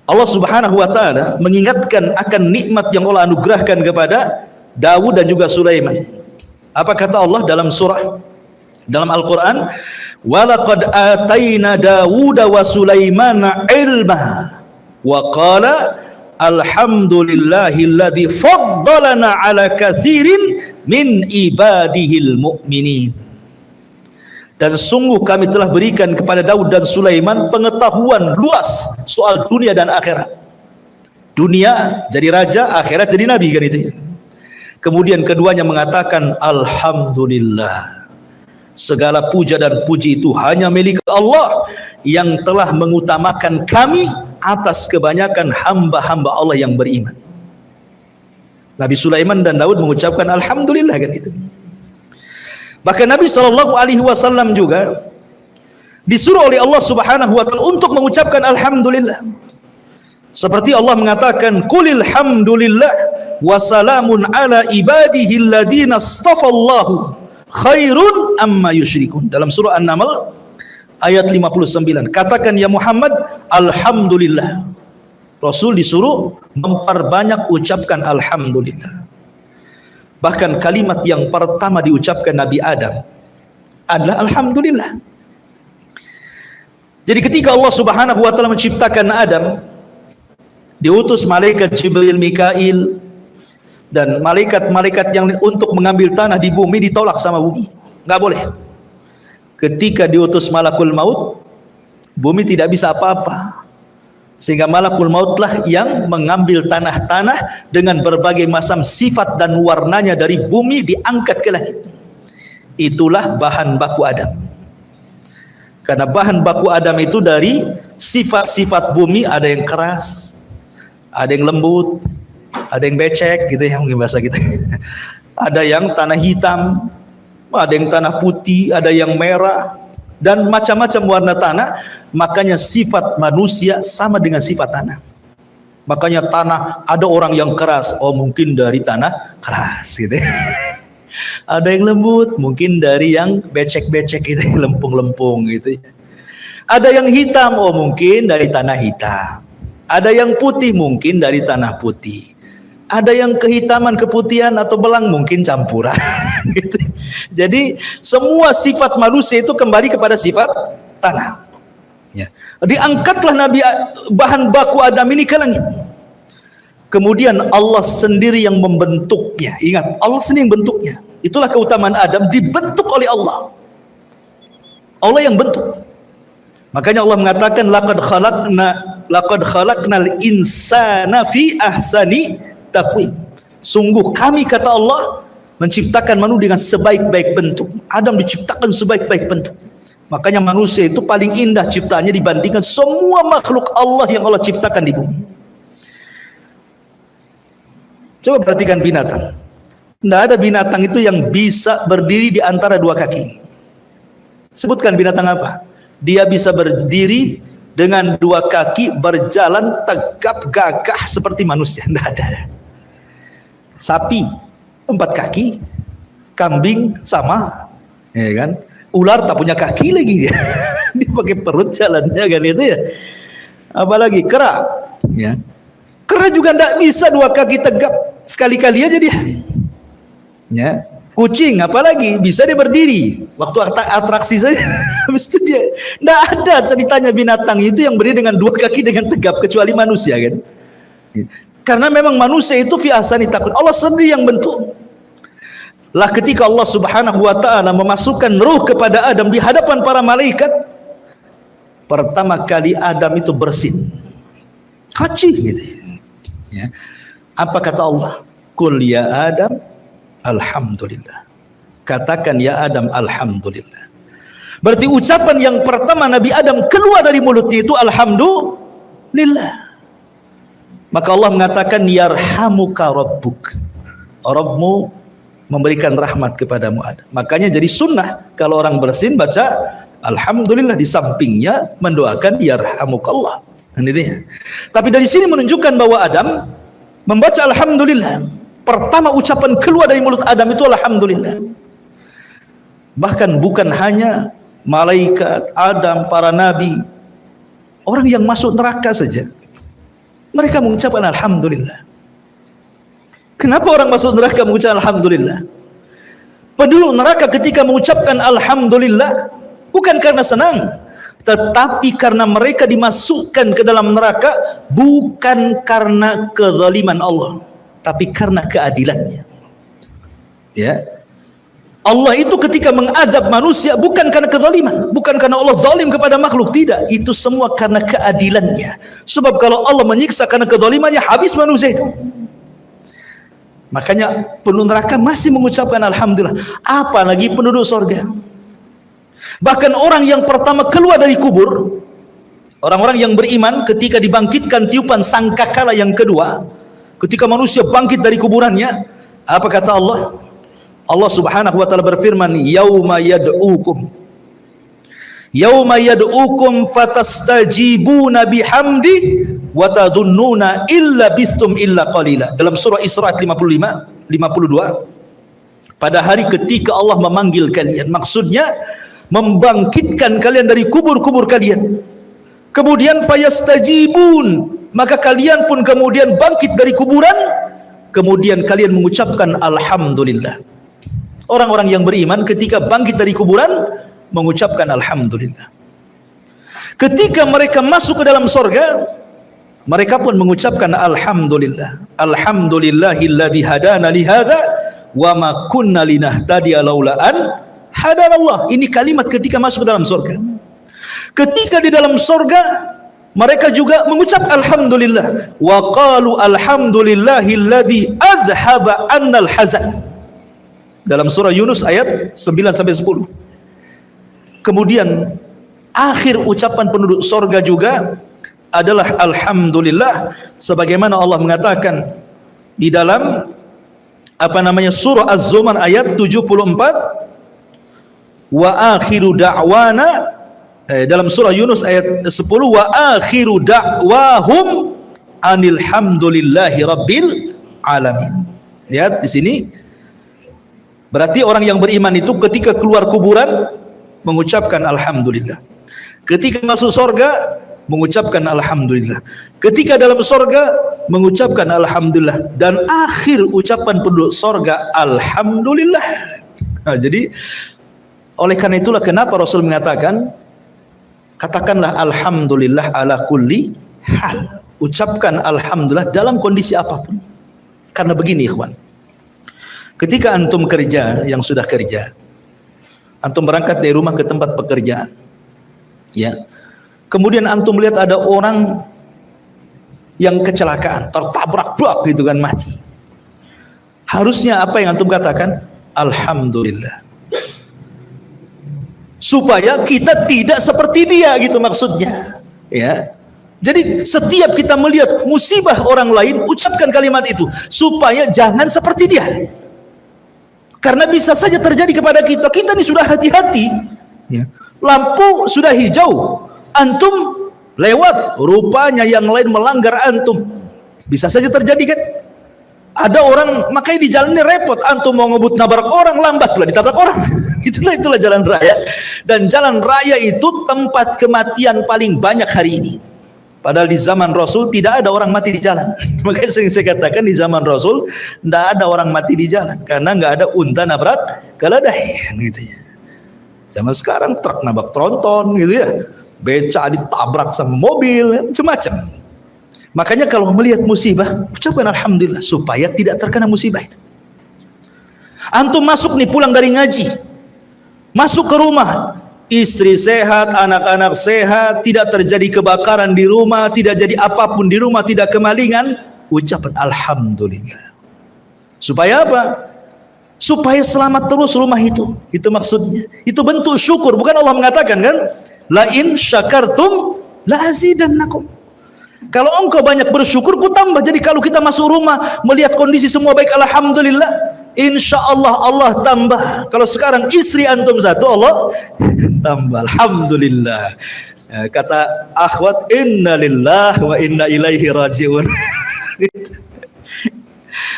Allah Subhanahu wa taala mengingatkan akan nikmat yang Allah anugerahkan kepada Daud dan juga Sulaiman. Apa kata Allah dalam Al-Quran? Walaqad atayna Dawuda wa Sulaimana ilma wa qala alhamdulillahilladzi faddalana ala katsirin min ibadihil mu'minin. Dan sungguh kami telah berikan kepada Daud dan Sulaiman pengetahuan luas soal dunia dan akhirat. Dunia jadi raja, akhirat jadi nabi, kan itu. Kemudian keduanya mengatakan alhamdulillah, segala puja dan puji itu hanya milik Allah yang telah mengutamakan kami atas kebanyakan hamba-hamba Allah yang beriman. Nabi Sulaiman dan Daud mengucapkan alhamdulillah, kan itu. Bahkan Nabi SAW juga disuruh oleh Allah Subhanahu wa taala untuk mengucapkan alhamdulillah. Seperti Allah mengatakan, "Qulil hamdulillah wa salamun ala ibadihi alladziina astafallahu khairun amma yusyrikun." Dalam surah An-Naml ayat 59. Katakan ya Muhammad, alhamdulillah. Rasul disuruh memperbanyak ucapkan alhamdulillah. Bahkan kalimat yang pertama diucapkan Nabi Adam adalah alhamdulillah. Jadi ketika Allah Subhanahu wa taala menciptakan Adam, diutus malaikat Jibril, Mikail dan malaikat-malaikat yang untuk mengambil tanah di bumi ditolak sama bumi. Enggak boleh. Ketika diutus malakul maut, bumi tidak bisa apa-apa. Sehingga malakul mautlah yang mengambil tanah-tanah dengan berbagai macam sifat dan warnanya dari bumi diangkat ke langit. Itulah bahan baku Adam. Karena bahan baku Adam itu dari sifat-sifat bumi, ada yang keras, ada yang lembut, ada yang becek gitu ya, mungkin bahasa gitu. Ada yang tanah hitam, ada yang tanah putih, ada yang merah, dan macam-macam warna tanah. Makanya sifat manusia sama dengan sifat tanah. Makanya tanah, ada orang yang keras, oh mungkin dari tanah keras gitu. Ada yang lembut, mungkin dari yang becek-becek gitu, lempung-lempung gitu. Ada yang hitam, oh mungkin dari tanah hitam. Ada yang putih, mungkin dari tanah putih. Ada yang kehitaman, keputihan atau belang, mungkin campuran gitu. Jadi semua sifat manusia itu kembali kepada sifat tanah. Ya. Diangkatlah Nabi bahan baku Adam ini ke langit. Kemudian Allah sendiri yang membentuknya. Ingat, Allah sendiri yang bentuknya. Itulah keutamaan Adam, dibentuk oleh Allah. Allah yang bentuk. Makanya Allah mengatakan laqad khalaqnal insana fi ahsani taqwim. Sungguh kami, kata Allah, menciptakan manusia dengan sebaik-baik bentuk. Adam diciptakan sebaik-baik bentuk. Makanya manusia itu paling indah ciptaannya dibandingkan semua makhluk Allah yang Allah ciptakan di bumi. Coba perhatikan binatang. Tidak ada binatang itu yang bisa berdiri di antara dua kaki. Sebutkan binatang apa? Dia bisa berdiri dengan dua kaki, berjalan tegap gagah seperti manusia. Tidak ada. Sapi 4 kaki, kambing sama, ya kan? Ular tak punya kaki lagi dia. Dia pakai perut jalannya kan itu ya. Apalagi kera, ya. Kera juga tidak bisa 2 kaki tegap, sekali-kali aja dia. Ya. Kucing apalagi bisa dia berdiri waktu atraksi saja. Habis itu dia tidak ada ceritanya binatang itu yang berdiri dengan 2 kaki dengan tegap kecuali manusia kan. Karena memang manusia itu fi ahsani taqwim. Allah sendiri yang bentuk. Lah ketika Allah Subhanahu wa taala memasukkan ruh kepada Adam di hadapan para malaikat, pertama kali Adam itu bersin. Haji gitu. Ya. Apa kata Allah? Qul ya Adam alhamdulillah. Katakan ya Adam alhamdulillah. Berarti ucapan yang pertama Nabi Adam keluar dari mulutnya itu alhamdulillah. Maka Allah mengatakan yarhamuka rabbuk. Rabbmu memberikan rahmat kepadamu Adam. Makanya jadi sunnah kalau orang bersin baca alhamdulillah, di sampingnya mendoakan yarhamukallah. Tapi dari sini menunjukkan bahwa Adam membaca alhamdulillah. Pertama ucapan keluar dari mulut Adam itu alhamdulillah. Bahkan bukan hanya malaikat, Adam, para nabi, orang yang masuk neraka saja mereka mengucapkan alhamdulillah. Kenapa orang masuk neraka mengucapkan alhamdulillah? Penduduk neraka ketika mengucapkan alhamdulillah bukan karena senang, tetapi karena mereka dimasukkan ke dalam neraka bukan karena kezaliman Allah, tapi karena keadilannya. Ya. Allah itu ketika mengadab manusia bukan karena kezaliman, bukan karena Allah zalim kepada makhluk, tidak. Itu semua karena keadilannya. Sebab kalau Allah menyiksa karena kezalimannya, habis manusia itu. Makanya penduduk neraka masih mengucapkan alhamdulillah, apalagi penduduk surga. Bahkan orang yang pertama keluar dari kubur, orang-orang yang beriman ketika dibangkitkan tiupan sangkakala yang kedua, ketika manusia bangkit dari kuburannya, apa kata Allah? Allah Subhanahu wa taala berfirman, yauma yad'ukum fatastajibuna bihamdi wa tadhunnuna illa bistum illa qalila. Dalam surah Isra 52, pada hari ketika Allah memanggil kalian, maksudnya membangkitkan kalian dari kubur-kubur kalian. Kemudian fayastajibun, maka kalian pun kemudian bangkit dari kuburan, kemudian kalian mengucapkan alhamdulillah. Orang-orang yang beriman ketika bangkit dari kuburan mengucapkan alhamdulillah. Ketika mereka masuk ke dalam surga, mereka pun mengucapkan alhamdulillah. Alhamdulillahilladzi hadana li hadza wa ma kunna linahtadiya laula an hadanallah. Ini kalimat ketika masuk ke dalam surga. Ketika di dalam surga mereka juga mengucap alhamdulillah. Wa qalu alhamdulillahilladzi adhaba annal hazan. Dalam surah Yunus ayat 9-10. Kemudian akhir ucapan penduduk surga juga adalah alhamdulillah, sebagaimana Allah mengatakan di dalam surah Az-Zumar ayat 74, wa akhiru da'wana, dalam surah Yunus ayat 10, wa akhiru da'wahum anil hamdulillahi rabbil alamin. Lihat di sini, berarti orang yang beriman itu ketika keluar kuburan mengucapkan alhamdulillah, ketika masuk surga mengucapkan alhamdulillah, ketika dalam surga mengucapkan alhamdulillah, dan akhir ucapan penduduk surga alhamdulillah. Nah, jadi oleh karena itulah kenapa Rasul mengatakan Katakanlah alhamdulillah ala kulli hal. Ucapkan alhamdulillah dalam kondisi apapun. Karena begini ikhwan, ketika antum kerja, yang sudah kerja, antum berangkat dari rumah ke tempat pekerjaan, ya, kemudian antum lihat ada orang yang kecelakaan, tertabrak brak gitu kan, mati. Harusnya apa yang antum katakan? Alhamdulillah. Supaya kita tidak seperti dia gitu maksudnya, ya. Jadi setiap kita melihat musibah orang lain, ucapkan kalimat itu supaya jangan seperti dia. Karena bisa saja terjadi kepada kita. Kita ini sudah hati-hati, ya. Lampu sudah hijau, antum lewat, rupanya yang lain melanggar antum. Bisa saja terjadi kan? Ada orang makanya di jalan ini repot, antum mau ngebut nabrak orang, lambat pula ditabrak orang. Itulah jalan raya. Dan jalan raya itu tempat kematian paling banyak hari ini. Padahal di zaman Rasul tidak ada orang mati di jalan. Makanya sering saya katakan di zaman Rasul tidak ada orang mati di jalan, karena nggak ada unta nabrak keledai gitu ya. Zaman sekarang truk nabrak tronton gitu ya, beca ditabrak sama mobil, macam-macam. Makanya kalau melihat musibah, ucapkan alhamdulillah supaya tidak terkena musibah itu. Antum masuk nih, pulang dari ngaji, masuk ke rumah, istri sehat, anak-anak sehat, tidak terjadi kebakaran di rumah, tidak jadi apapun di rumah, tidak kemalingan, ucapkan alhamdulillah. Supaya apa? Supaya selamat terus rumah itu. Itu maksudnya. Itu bentuk syukur. Bukan Allah mengatakan kan, la in syakartum la azidannakum. Kalau engkau banyak bersyukur, ku tambah. Jadi kalau kita masuk rumah melihat kondisi semua baik, alhamdulillah, insya Allah Allah tambah. Kalau sekarang istri antum satu, Allah tambah, alhamdulillah. Kata akhwat, inna lillah wa inna ilaihi rajiun.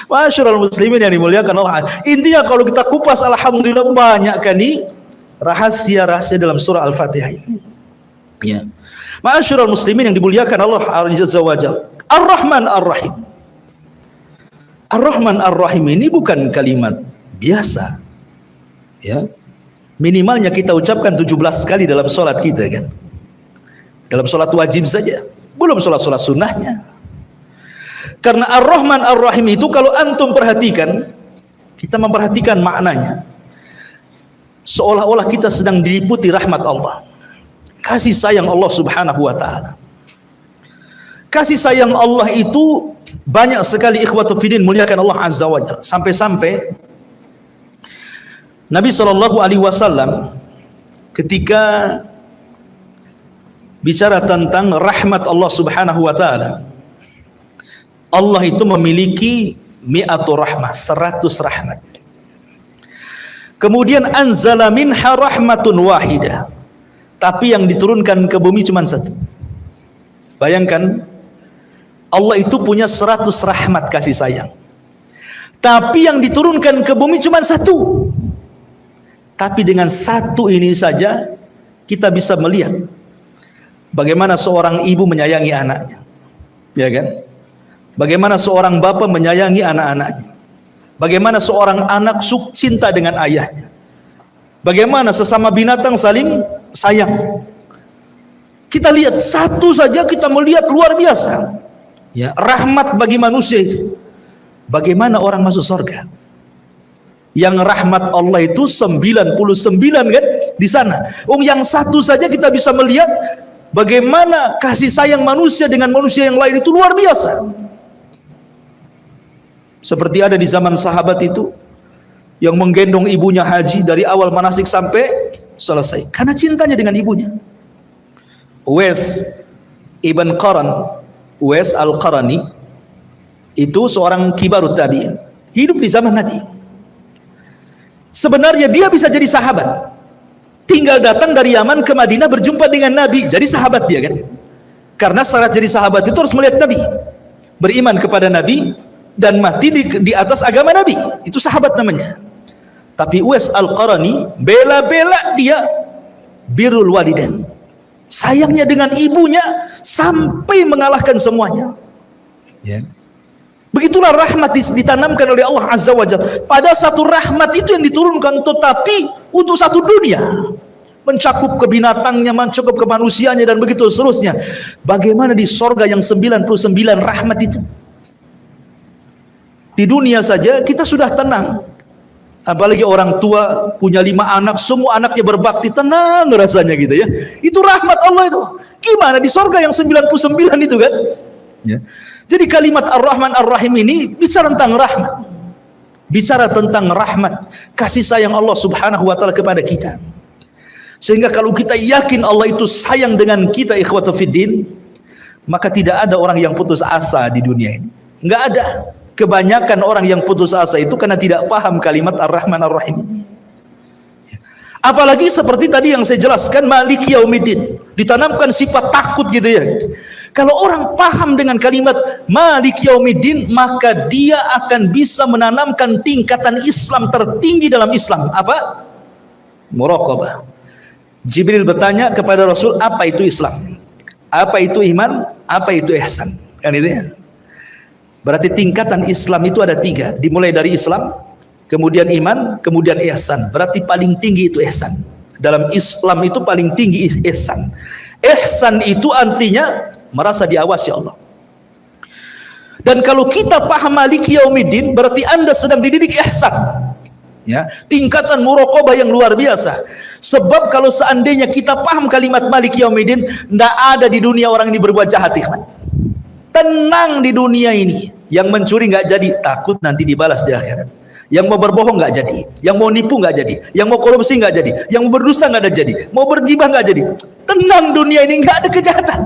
Masyarul muslimin yang dimuliakan Allah. Intinya kalau kita kupas, alhamdulillah, banyak kan nih rahasia-rahasia dalam surah Al-Fatihah ini, ya. Masyarul muslimin yang dimuliakan Allah Azza wa Jalla. Ar-Rahman Ar-Rahim. Ar-Rahman Ar-Rahim ini bukan kalimat biasa, ya. Minimalnya kita ucapkan 17 kali dalam sholat kita kan, dalam sholat wajib saja, belum sholat-sholat sunnahnya. Karena Ar-Rahman Ar-Rahim itu kalau antum perhatikan, kita memperhatikan maknanya, seolah-olah kita sedang diliputi rahmat Allah, kasih sayang Allah subhanahu wa ta'ala. Kasih sayang Allah itu banyak sekali, ikhwatu fiddin, muliakan Allah azza wa jalla. Sampai-sampai Nabi SAW ketika bicara tentang rahmat Allah subhanahu wa ta'ala, Allah itu memiliki mi'atu rahmah, 100 rahmat. Kemudian anzala minha rahmatun wahidah, tapi yang diturunkan ke bumi cuma satu. Bayangkan, Allah itu punya 100 rahmat kasih sayang, tapi yang diturunkan ke bumi cuma satu. Tapi dengan satu ini saja kita bisa melihat bagaimana seorang ibu menyayangi anaknya, ya kan? Bagaimana seorang bapak menyayangi anak-anaknya, bagaimana seorang anak cinta dengan ayahnya, bagaimana sesama binatang saling sayang. Kita lihat satu saja, kita melihat luar biasa, ya, rahmat bagi manusia itu. Bagaimana orang masuk surga? Yang rahmat Allah itu 99 kan di sana. Yang satu saja kita bisa melihat bagaimana kasih sayang manusia dengan manusia yang lain itu luar biasa. Seperti ada di zaman sahabat itu yang menggendong ibunya haji dari awal manasik sampai selesai karena cintanya dengan ibunya. Uwais ibn Qaran, Uwais al-Qarani itu seorang kibarut tabi'in, hidup di zaman Nabi. Sebenarnya dia bisa jadi sahabat, tinggal datang dari Yaman ke Madinah berjumpa dengan Nabi, jadi sahabat dia kan. Karena syarat jadi sahabat itu harus melihat Nabi, beriman kepada Nabi, dan mati di atas agama Nabi. Itu sahabat namanya. Tapi Uwais al-Qarani bela-bela dia birrul walidain, sayangnya dengan ibunya sampai mengalahkan semuanya, ya. Begitulah rahmat ditanamkan oleh Allah Azza wa Jalla. Pada satu rahmat itu yang diturunkan, tetapi untuk satu dunia. mencakup ke binatangnya, mencakup ke manusianya, dan begitu seterusnya. Bagaimana di sorga yang 99 rahmat itu? Di dunia saja kita sudah tenang, apalagi orang tua punya 5 anak, semua anaknya berbakti, tenang rasanya gitu ya. Itu rahmat Allah itu. Gimana di sorga yang 99 itu kan ya. Jadi kalimat Ar-Rahman Ar-Rahim ini bicara tentang rahmat, bicara tentang rahmat, kasih sayang Allah subhanahu wa ta'ala kepada kita. Sehingga kalau kita yakin Allah itu sayang dengan kita, ikhwatu fiddin, maka tidak ada orang yang putus asa di dunia ini. Nggak ada. Kebanyakan orang yang putus asa itu karena tidak paham kalimat Ar-Rahman Ar-Rahim ini. Apalagi seperti tadi yang saya jelaskan, Maliki Yaumiddin, ditanamkan sifat takut gitu ya. Kalau orang paham dengan kalimat Maliki Yaumiddin, maka dia akan bisa menanamkan tingkatan Islam tertinggi dalam Islam. Apa? Muraqabah. Jibril bertanya kepada Rasul, apa itu Islam? Apa itu iman? Apa itu ihsan? Kan itu ya. Berarti tingkatan Islam itu ada 3. Dimulai dari Islam, kemudian iman, kemudian ihsan. Berarti paling tinggi itu ihsan. Dalam Islam itu paling tinggi ihsan. Ihsan itu artinya merasa diawasi Allah. Dan kalau kita paham Maliki Yaumiddin, berarti Anda sedang dididik ihsan. Ya, tingkatan muraqabah yang luar biasa. Sebab kalau seandainya kita paham kalimat Maliki Yaumiddin, tidak ada di dunia orang ini berbuat jahat, ikhwan. Tenang di dunia ini. Yang mencuri nggak jadi, takut nanti dibalas di akhirat. Yang mau berbohong nggak jadi, yang mau nipu nggak jadi, yang mau korupsi nggak jadi, yang mau berdosa nggak ada jadi, mau bergibah nggak jadi. Tenang dunia ini, nggak ada kejahatan.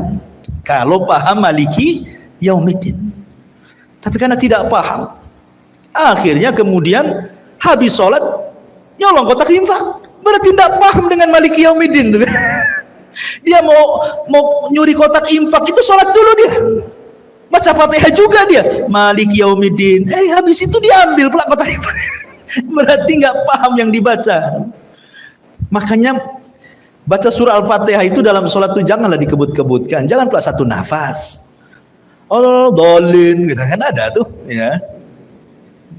Kalau paham Maliki Yaumiddin. Tapi karena tidak paham, akhirnya kemudian habis sholat nyolong kotak infak. Berarti tidak paham dengan Maliki Yaumiddin tuh. Dia mau nyuri kotak infak itu sholat dulu dia. Baca Fatihah juga dia. Maliki Yaumiddin. Habis itu diambil pula kotak infak. Berarti nggak paham yang dibaca. Makanya baca surah Al-Fatihah itu dalam sholat itu janganlah dikebut-kebutkan. Jangan pula satu nafas. Oh, dolin gitu kan ada tuh ya.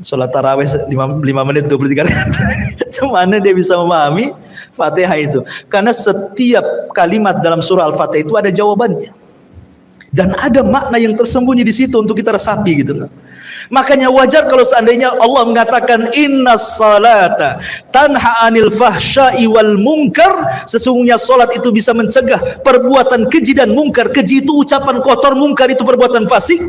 Sholat tarawih 5 menit 23 menit. Cuman dia bisa memahami Fatihah itu. Karena setiap kalimat dalam surah Al-Fatihah itu ada jawabannya. Dan ada makna yang tersembunyi di situ untuk kita resapi gitu. Makanya wajar kalau seandainya Allah mengatakan innas salata tanha anil fahsya'i wal munkar, sesungguhnya salat itu bisa mencegah perbuatan keji dan mungkar. Keji itu ucapan kotor, mungkar itu perbuatan fasik.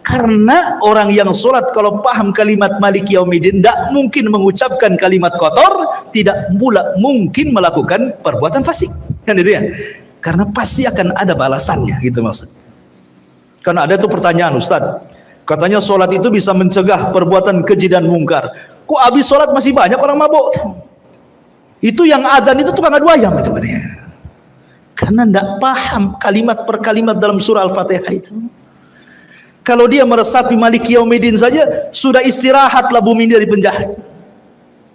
Karena orang yang salat kalau paham kalimat Maliki Yaumiddin tidak mungkin mengucapkan kalimat kotor, tidak pula mungkin melakukan perbuatan fasik. Kan itu ya? Karena pasti akan ada balasannya gitu maksudnya. Karena ada tuh pertanyaan, Ustaz, katanya sholat itu bisa mencegah perbuatan keji dan mungkar. Kok habis sholat masih banyak orang mabuk? Itu yang adzan itu tukang adu ayam itu katanya. Karena tidak paham kalimat per kalimat dalam surah Al-Fatihah itu. Kalau dia meresapi Maliki Yaumiddin saja, sudah istirahatlah bumi dari penjahat.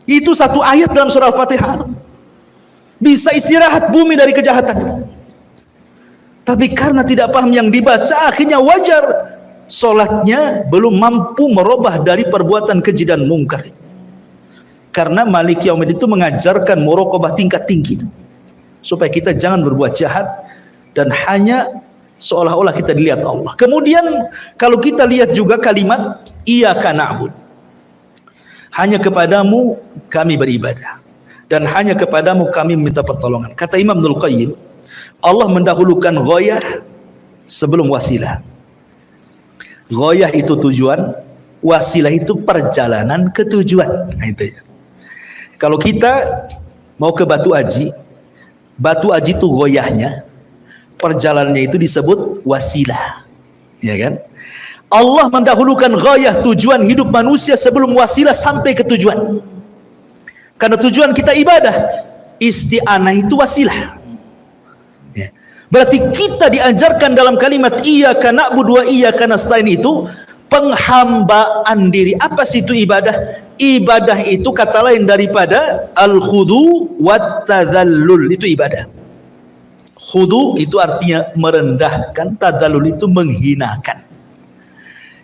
Itu satu ayat dalam surah Al-Fatihah. Bisa istirahat bumi dari kejahatan. Tapi karena tidak paham yang dibaca, akhirnya wajar sholatnya belum mampu merubah dari perbuatan keji dan mungkar itu. Karena Maliki Yaumiddin itu mengajarkan muraqabah tingkat tinggi itu, supaya kita jangan berbuat jahat dan hanya seolah-olah kita dilihat Allah. Kemudian kalau kita lihat juga kalimat Iyyaka na'bud, hanya kepadamu kami beribadah dan hanya kepadamu kami meminta pertolongan. Kata Imam Ibnul Qayyim, Allah mendahulukan ghayah sebelum wasilah. Ghayah itu tujuan, wasilah itu perjalanan ke tujuan. Nah, itu ya. Kalau kita mau ke Batu Aji itu ghayahnya, perjalanannya itu disebut wasilah. Ya kan? Allah mendahulukan ghayah, tujuan hidup manusia sebelum wasilah sampai ke tujuan. Karena tujuan kita ibadah, isti'anah itu wasilah. Berarti kita diajarkan dalam kalimat Iyyaka na'budu wa iyyaka nasta'in itu penghambaan diri. Apa sih itu ibadah? Ibadah itu kata lain daripada al-khudu wat tadzallul, itu ibadah. Khudu itu artinya merendahkan, tadzallul itu menghinakan.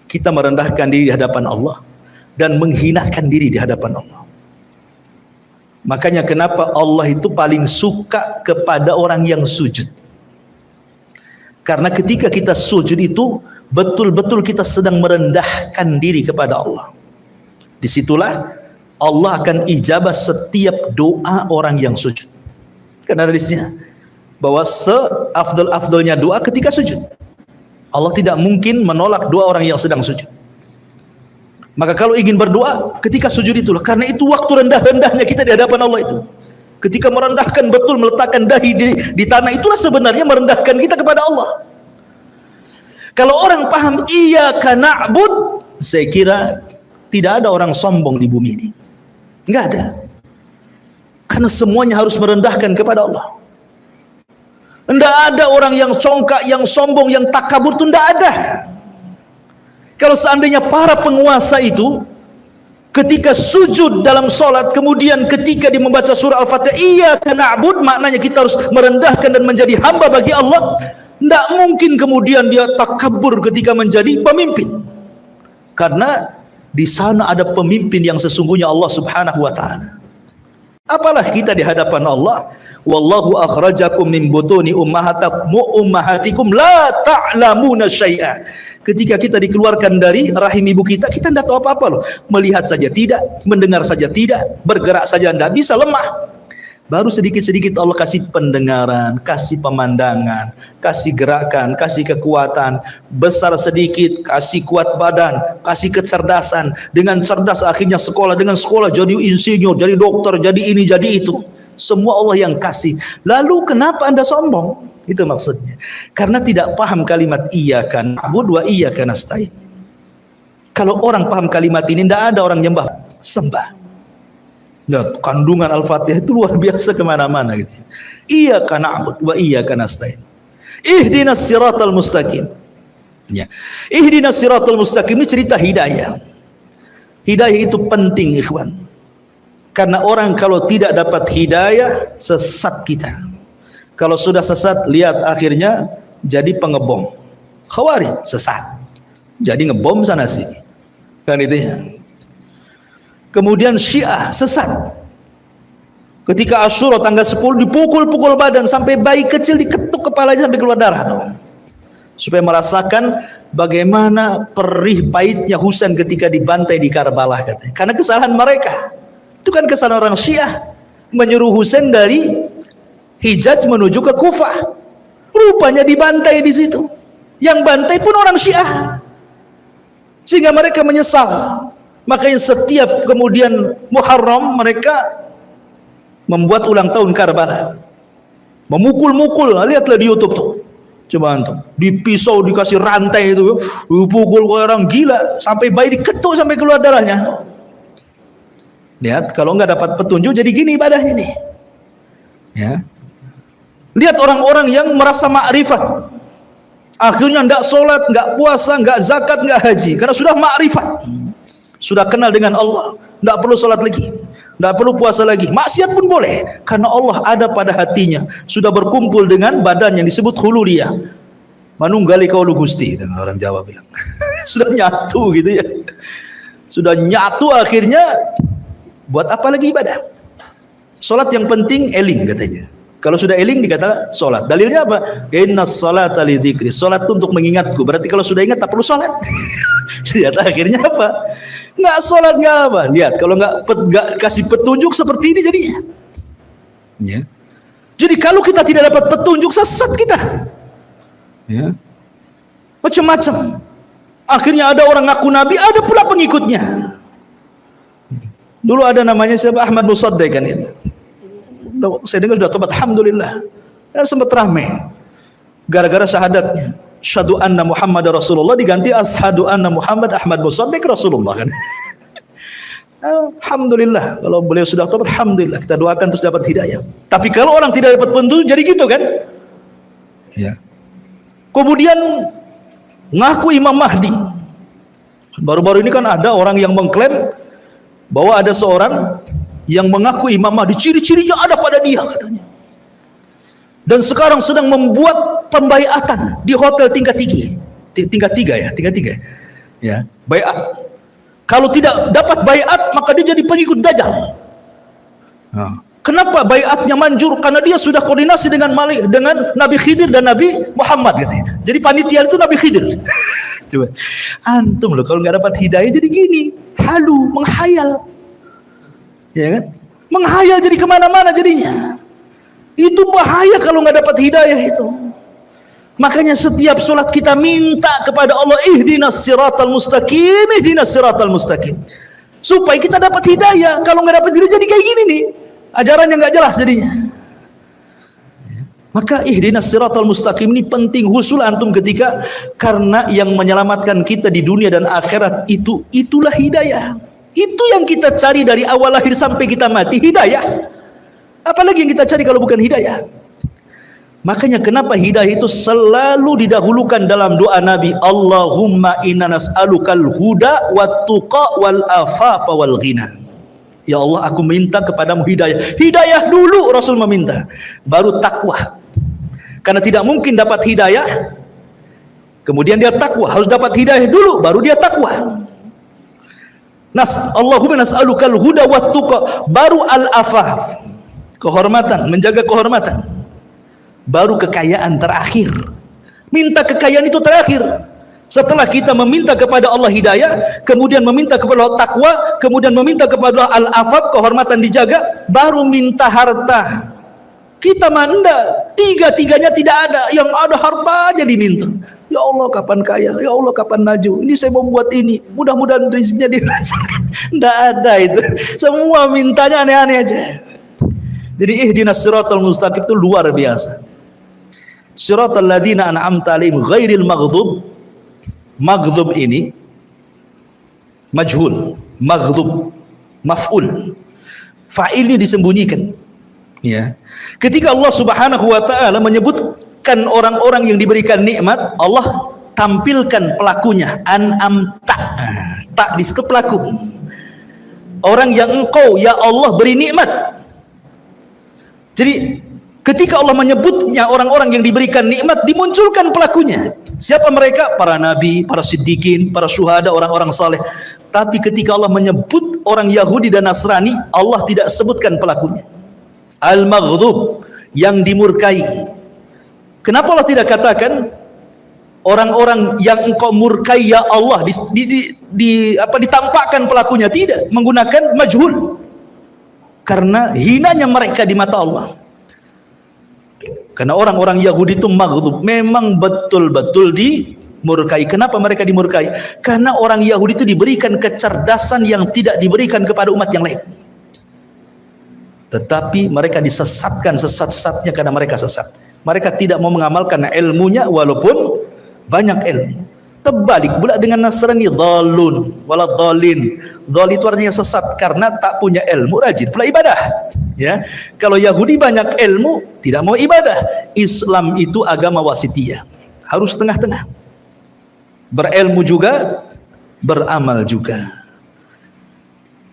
Kita merendahkan diri di hadapan Allah dan menghinakan diri di hadapan Allah. Makanya kenapa Allah itu paling suka kepada orang yang sujud. Karena ketika kita sujud itu betul-betul kita sedang merendahkan diri kepada Allah. Disitulah Allah akan ijabah setiap doa orang yang sujud. Karena hadisnya bahwa seafdal-afdalnya doa ketika sujud. Allah tidak mungkin menolak doa orang yang sedang sujud. Maka kalau ingin berdoa ketika sujud itulah, karena itu waktu rendah-rendahnya kita di hadapan Allah itu. Ketika merendahkan betul, meletakkan dahi di tanah, itulah sebenarnya merendahkan kita kepada Allah. Kalau orang paham iyyaka na'bud, saya kira tidak ada orang sombong di bumi ini. Enggak ada. Karena semuanya harus merendahkan kepada Allah. Enggak ada orang yang congkak, yang sombong, yang takabur, itu enggak ada. Kalau seandainya para penguasa itu ketika sujud dalam solat, kemudian ketika dia membaca surah Al-Fatihah iyyaka na'bud, maknanya kita harus merendahkan dan menjadi hamba bagi Allah, tidak mungkin kemudian dia takabur ketika menjadi pemimpin. Karena di sana ada pemimpin yang sesungguhnya Allah Subhanahu wa taala. Apalah kita di hadapan Allah, wallahu akhrajakum min butuni ummahatikum la ta'lamuna syai'a. Ketika kita dikeluarkan dari rahim ibu kita, kita tidak tahu apa-apa loh. Melihat saja tidak, mendengar saja tidak, bergerak saja tidak bisa, lemah. Baru sedikit-sedikit Allah kasih pendengaran, kasih pemandangan, kasih gerakan, kasih kekuatan. Besar sedikit, kasih kuat badan, kasih kecerdasan. Dengan cerdas akhirnya sekolah, dengan sekolah jadi insinyur, jadi dokter, jadi ini, jadi itu. Semua Allah yang kasih. Lalu kenapa Anda sombong? Itu maksudnya. Karena tidak paham kalimat iyyaka na'budu wa iyyaka nasta'in. Kalau orang paham kalimat ini, tidak ada orang nyembah, sembah. Nah, kandungan Al-Fatihah itu luar biasa kemana-mana gitu. Iyyaka na'budu wa iyyaka nasta'in. Ihdinas siratal mustaqim. Ya. Ihdinas siratal mustaqim ini cerita hidayah. Hidayah itu penting, ikhwan. Karena orang kalau tidak dapat hidayah, sesat kita. Kalau sudah sesat, lihat akhirnya jadi pengebom. Khawarij sesat, jadi ngebom sana sini, kan itu ya. Kemudian Syiah sesat. Ketika Asyura tanggal 10 dipukul-pukul badan sampai bayi kecil diketuk kepalanya sampai keluar darah tuh. Supaya merasakan bagaimana perih pahitnya Husain ketika dibantai di Karbala katanya. Karena kesalahan mereka. Itu kan kesalahan orang Syiah menyuruh Husain dari Hijaz menuju ke Kufah. Rupanya dibantai di situ. Yang bantai pun orang Syiah. Sehingga mereka menyesal. Makanya setiap kemudian Muharram mereka membuat ulang tahun Karbala. Memukul-mukul. Lihatlah di YouTube tuh. Coba antum. Di pisau dikasih rantai itu, dipukul orang gila sampai bayi diketuk sampai keluar darahnya. Lihat, kalau nggak dapat petunjuk jadi gini ibadah ini. Ya. Lihat orang-orang yang merasa makrifat, akhirnya tidak sholat, nggak puasa, nggak zakat, nggak haji, karena sudah makrifat, sudah kenal dengan Allah, tidak perlu sholat lagi, tidak perlu puasa lagi, maksiat pun boleh, karena Allah ada pada hatinya, sudah berkumpul dengan badan yang disebut hululiyah, manunggali kaulu gusti, orang Jawa bilang, sudah nyatu gitu ya, sudah nyatu akhirnya, buat apa lagi ibadah? Sholat yang penting eling katanya. Kalau sudah eling dikata sholat. Dalilnya apa? Innas sholata li dzikri. Sholat itu untuk mengingatku. Berarti kalau sudah ingat tak perlu sholat. Lihat akhirnya apa? Nggak sholat nggak apa. Lihat kalau nggak kasih petunjuk seperti ini jadinya. Ya. Jadi kalau kita tidak dapat petunjuk sesat kita. Ya. Macam-macam. Akhirnya ada orang ngaku nabi, ada pula pengikutnya. Dulu ada namanya siapa? Ahmad Musaddiq kan itu. Saya dengar sudah tobat, alhamdulillah. Ya, sempat ramai gara-gara syahadatnya. Asyhadu anna Muhammad Rasulullah diganti asyhadu anna Muhammad Ahmad Musaddiq Rasulullah kan. Alhamdulillah, kalau beliau sudah tobat, alhamdulillah, kita doakan terus dapat hidayah. Tapi kalau orang tidak dapat petunjuk jadi gitu kan? Ya. Kemudian ngaku Imam Mahdi. Baru-baru ini kan ada orang yang mengklaim bahwa ada seorang yang mengaku Imam Mahdi, ciri-cirinya ada pada dia katanya. Dan sekarang sedang membuat pembaiatan di hotel tingkat 3 ya, baiat. Kalau tidak dapat baiat maka dia jadi pengikut Dajjal. Kenapa baiatnya manjur? Karena dia sudah koordinasi dengan Nabi Khidir dan Nabi Muhammad katanya. Jadi panitia itu Nabi Khidir. Coba antum loh kalau nggak dapat hidayah jadi gini, halu, menghayal, ya kan? Menghayal jadi kemana-mana jadinya. Itu bahaya kalau nggak dapat hidayah itu. Makanya setiap sholat kita minta kepada Allah, ihdinas siratal mustaqim, ihdinas siratal mustaqim, supaya kita dapat hidayah. Kalau nggak dapat hidayah jadi kayak gini nih, ajaran yang nggak jelas jadinya. Maka ihdinas siratal mustaqim ini penting husul antum ketika, karena yang menyelamatkan kita di dunia dan akhirat itulah hidayah. Itu yang kita cari dari awal lahir sampai kita mati, hidayah. Apalagi yang kita cari kalau bukan hidayah? Makanya kenapa hidayah itu selalu didahulukan dalam doa Nabi, Allahumma inna nas'alukal huda wat tuqa wal afafa wal ghina. Ya Allah, aku minta kepadamu hidayah. Hidayah dulu Rasul meminta, baru takwa. Karena tidak mungkin dapat hidayah kemudian dia takwa, harus dapat hidayah dulu baru dia takwa. Allahumma nas'alukal huda wat tuqa, baru al afaf, kehormatan, menjaga kehormatan, baru kekayaan terakhir. Minta kekayaan itu terakhir. Setelah kita meminta kepada Allah hidayah, kemudian meminta kepada Allah takwa, kemudian meminta kepada Allah al-afaf, kehormatan dijaga, baru minta harta. Kita manda, tiga-tiganya tidak ada. Yang ada harta aja diminta. Ya Allah kapan kaya, ya Allah kapan maju, ini saya mau buat ini, mudah-mudahan rezekinya dirasakan. Tidak ada itu. Semua mintanya aneh-aneh aja. Jadi ihdinas siratal mustaqim itu luar biasa. Siratal ladzina an'amta 'alaihim ghairil maghdub. Maghdub ini majhul, maghdub maf'ul. Fa'ilnya disembunyikan. Ya. Ketika Allah Subhanahu wa taala menyebutkan orang-orang yang diberikan nikmat, Allah tampilkan pelakunya, an'amta. Tak di situ pelaku. Orang yang engkau ya Allah beri nikmat. Jadi ketika Allah menyebutnya orang-orang yang diberikan nikmat, dimunculkan pelakunya. Siapa mereka? Para nabi, para siddiqin, para syuhada, orang-orang saleh. Tapi ketika Allah menyebut orang Yahudi dan Nasrani, Allah tidak sebutkan pelakunya. Al-maghdub, yang dimurkai. Kenapa Allah tidak katakan orang-orang yang engkau murkai ya Allah, ditampakkan pelakunya? Tidak, menggunakan majhul. Karena hinanya mereka di mata Allah. Karena orang-orang Yahudi itu maghdub, memang betul-betul dimurkai. Kenapa mereka dimurkai? Karena orang Yahudi itu diberikan kecerdasan yang tidak diberikan kepada umat yang lain. Tetapi mereka disesatkan sesat-sesatnya karena mereka sesat. Mereka tidak mau mengamalkan ilmunya walaupun banyak ilmu. Terbalik pula dengan Nasrani, dhalun wala dhalin. Dhal itu artinya sesat karena tak punya ilmu, rajin pula ibadah. Ya, kalau Yahudi banyak ilmu, tidak mau ibadah. Islam itu agama wasitiyah, harus tengah-tengah. Berilmu juga, beramal juga.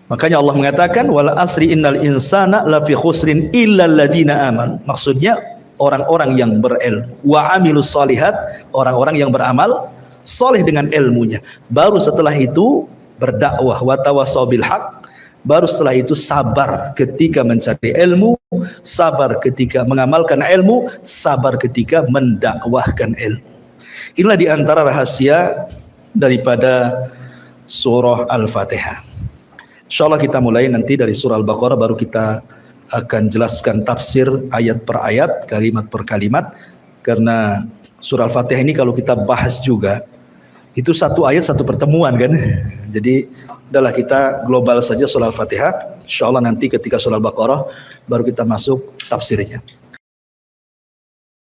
Makanya Allah mengatakan wal asri innal insana lafi khusrin illal ladzina amanu. Maksudnya orang-orang yang berilmu, wa amilus shalihat, orang-orang yang beramal soleh dengan ilmunya. Baru setelah itu berdakwah, wa tawassaw bil haq. Baru setelah itu sabar ketika mencari ilmu, sabar ketika mengamalkan ilmu, sabar ketika mendakwahkan ilmu. Inilah diantara rahasia daripada surah Al-Fatihah. InsyaAllah kita mulai nanti dari surah Al-Baqarah, baru kita akan jelaskan tafsir ayat per ayat, kalimat per kalimat. Karena surah Al-Fatihah ini kalau kita bahas juga, itu satu ayat satu pertemuan kan. Jadi adalah kita global saja surah Al-Fatihah. InsyaAllah nanti ketika surah Al-Baqarah baru kita masuk tafsirnya.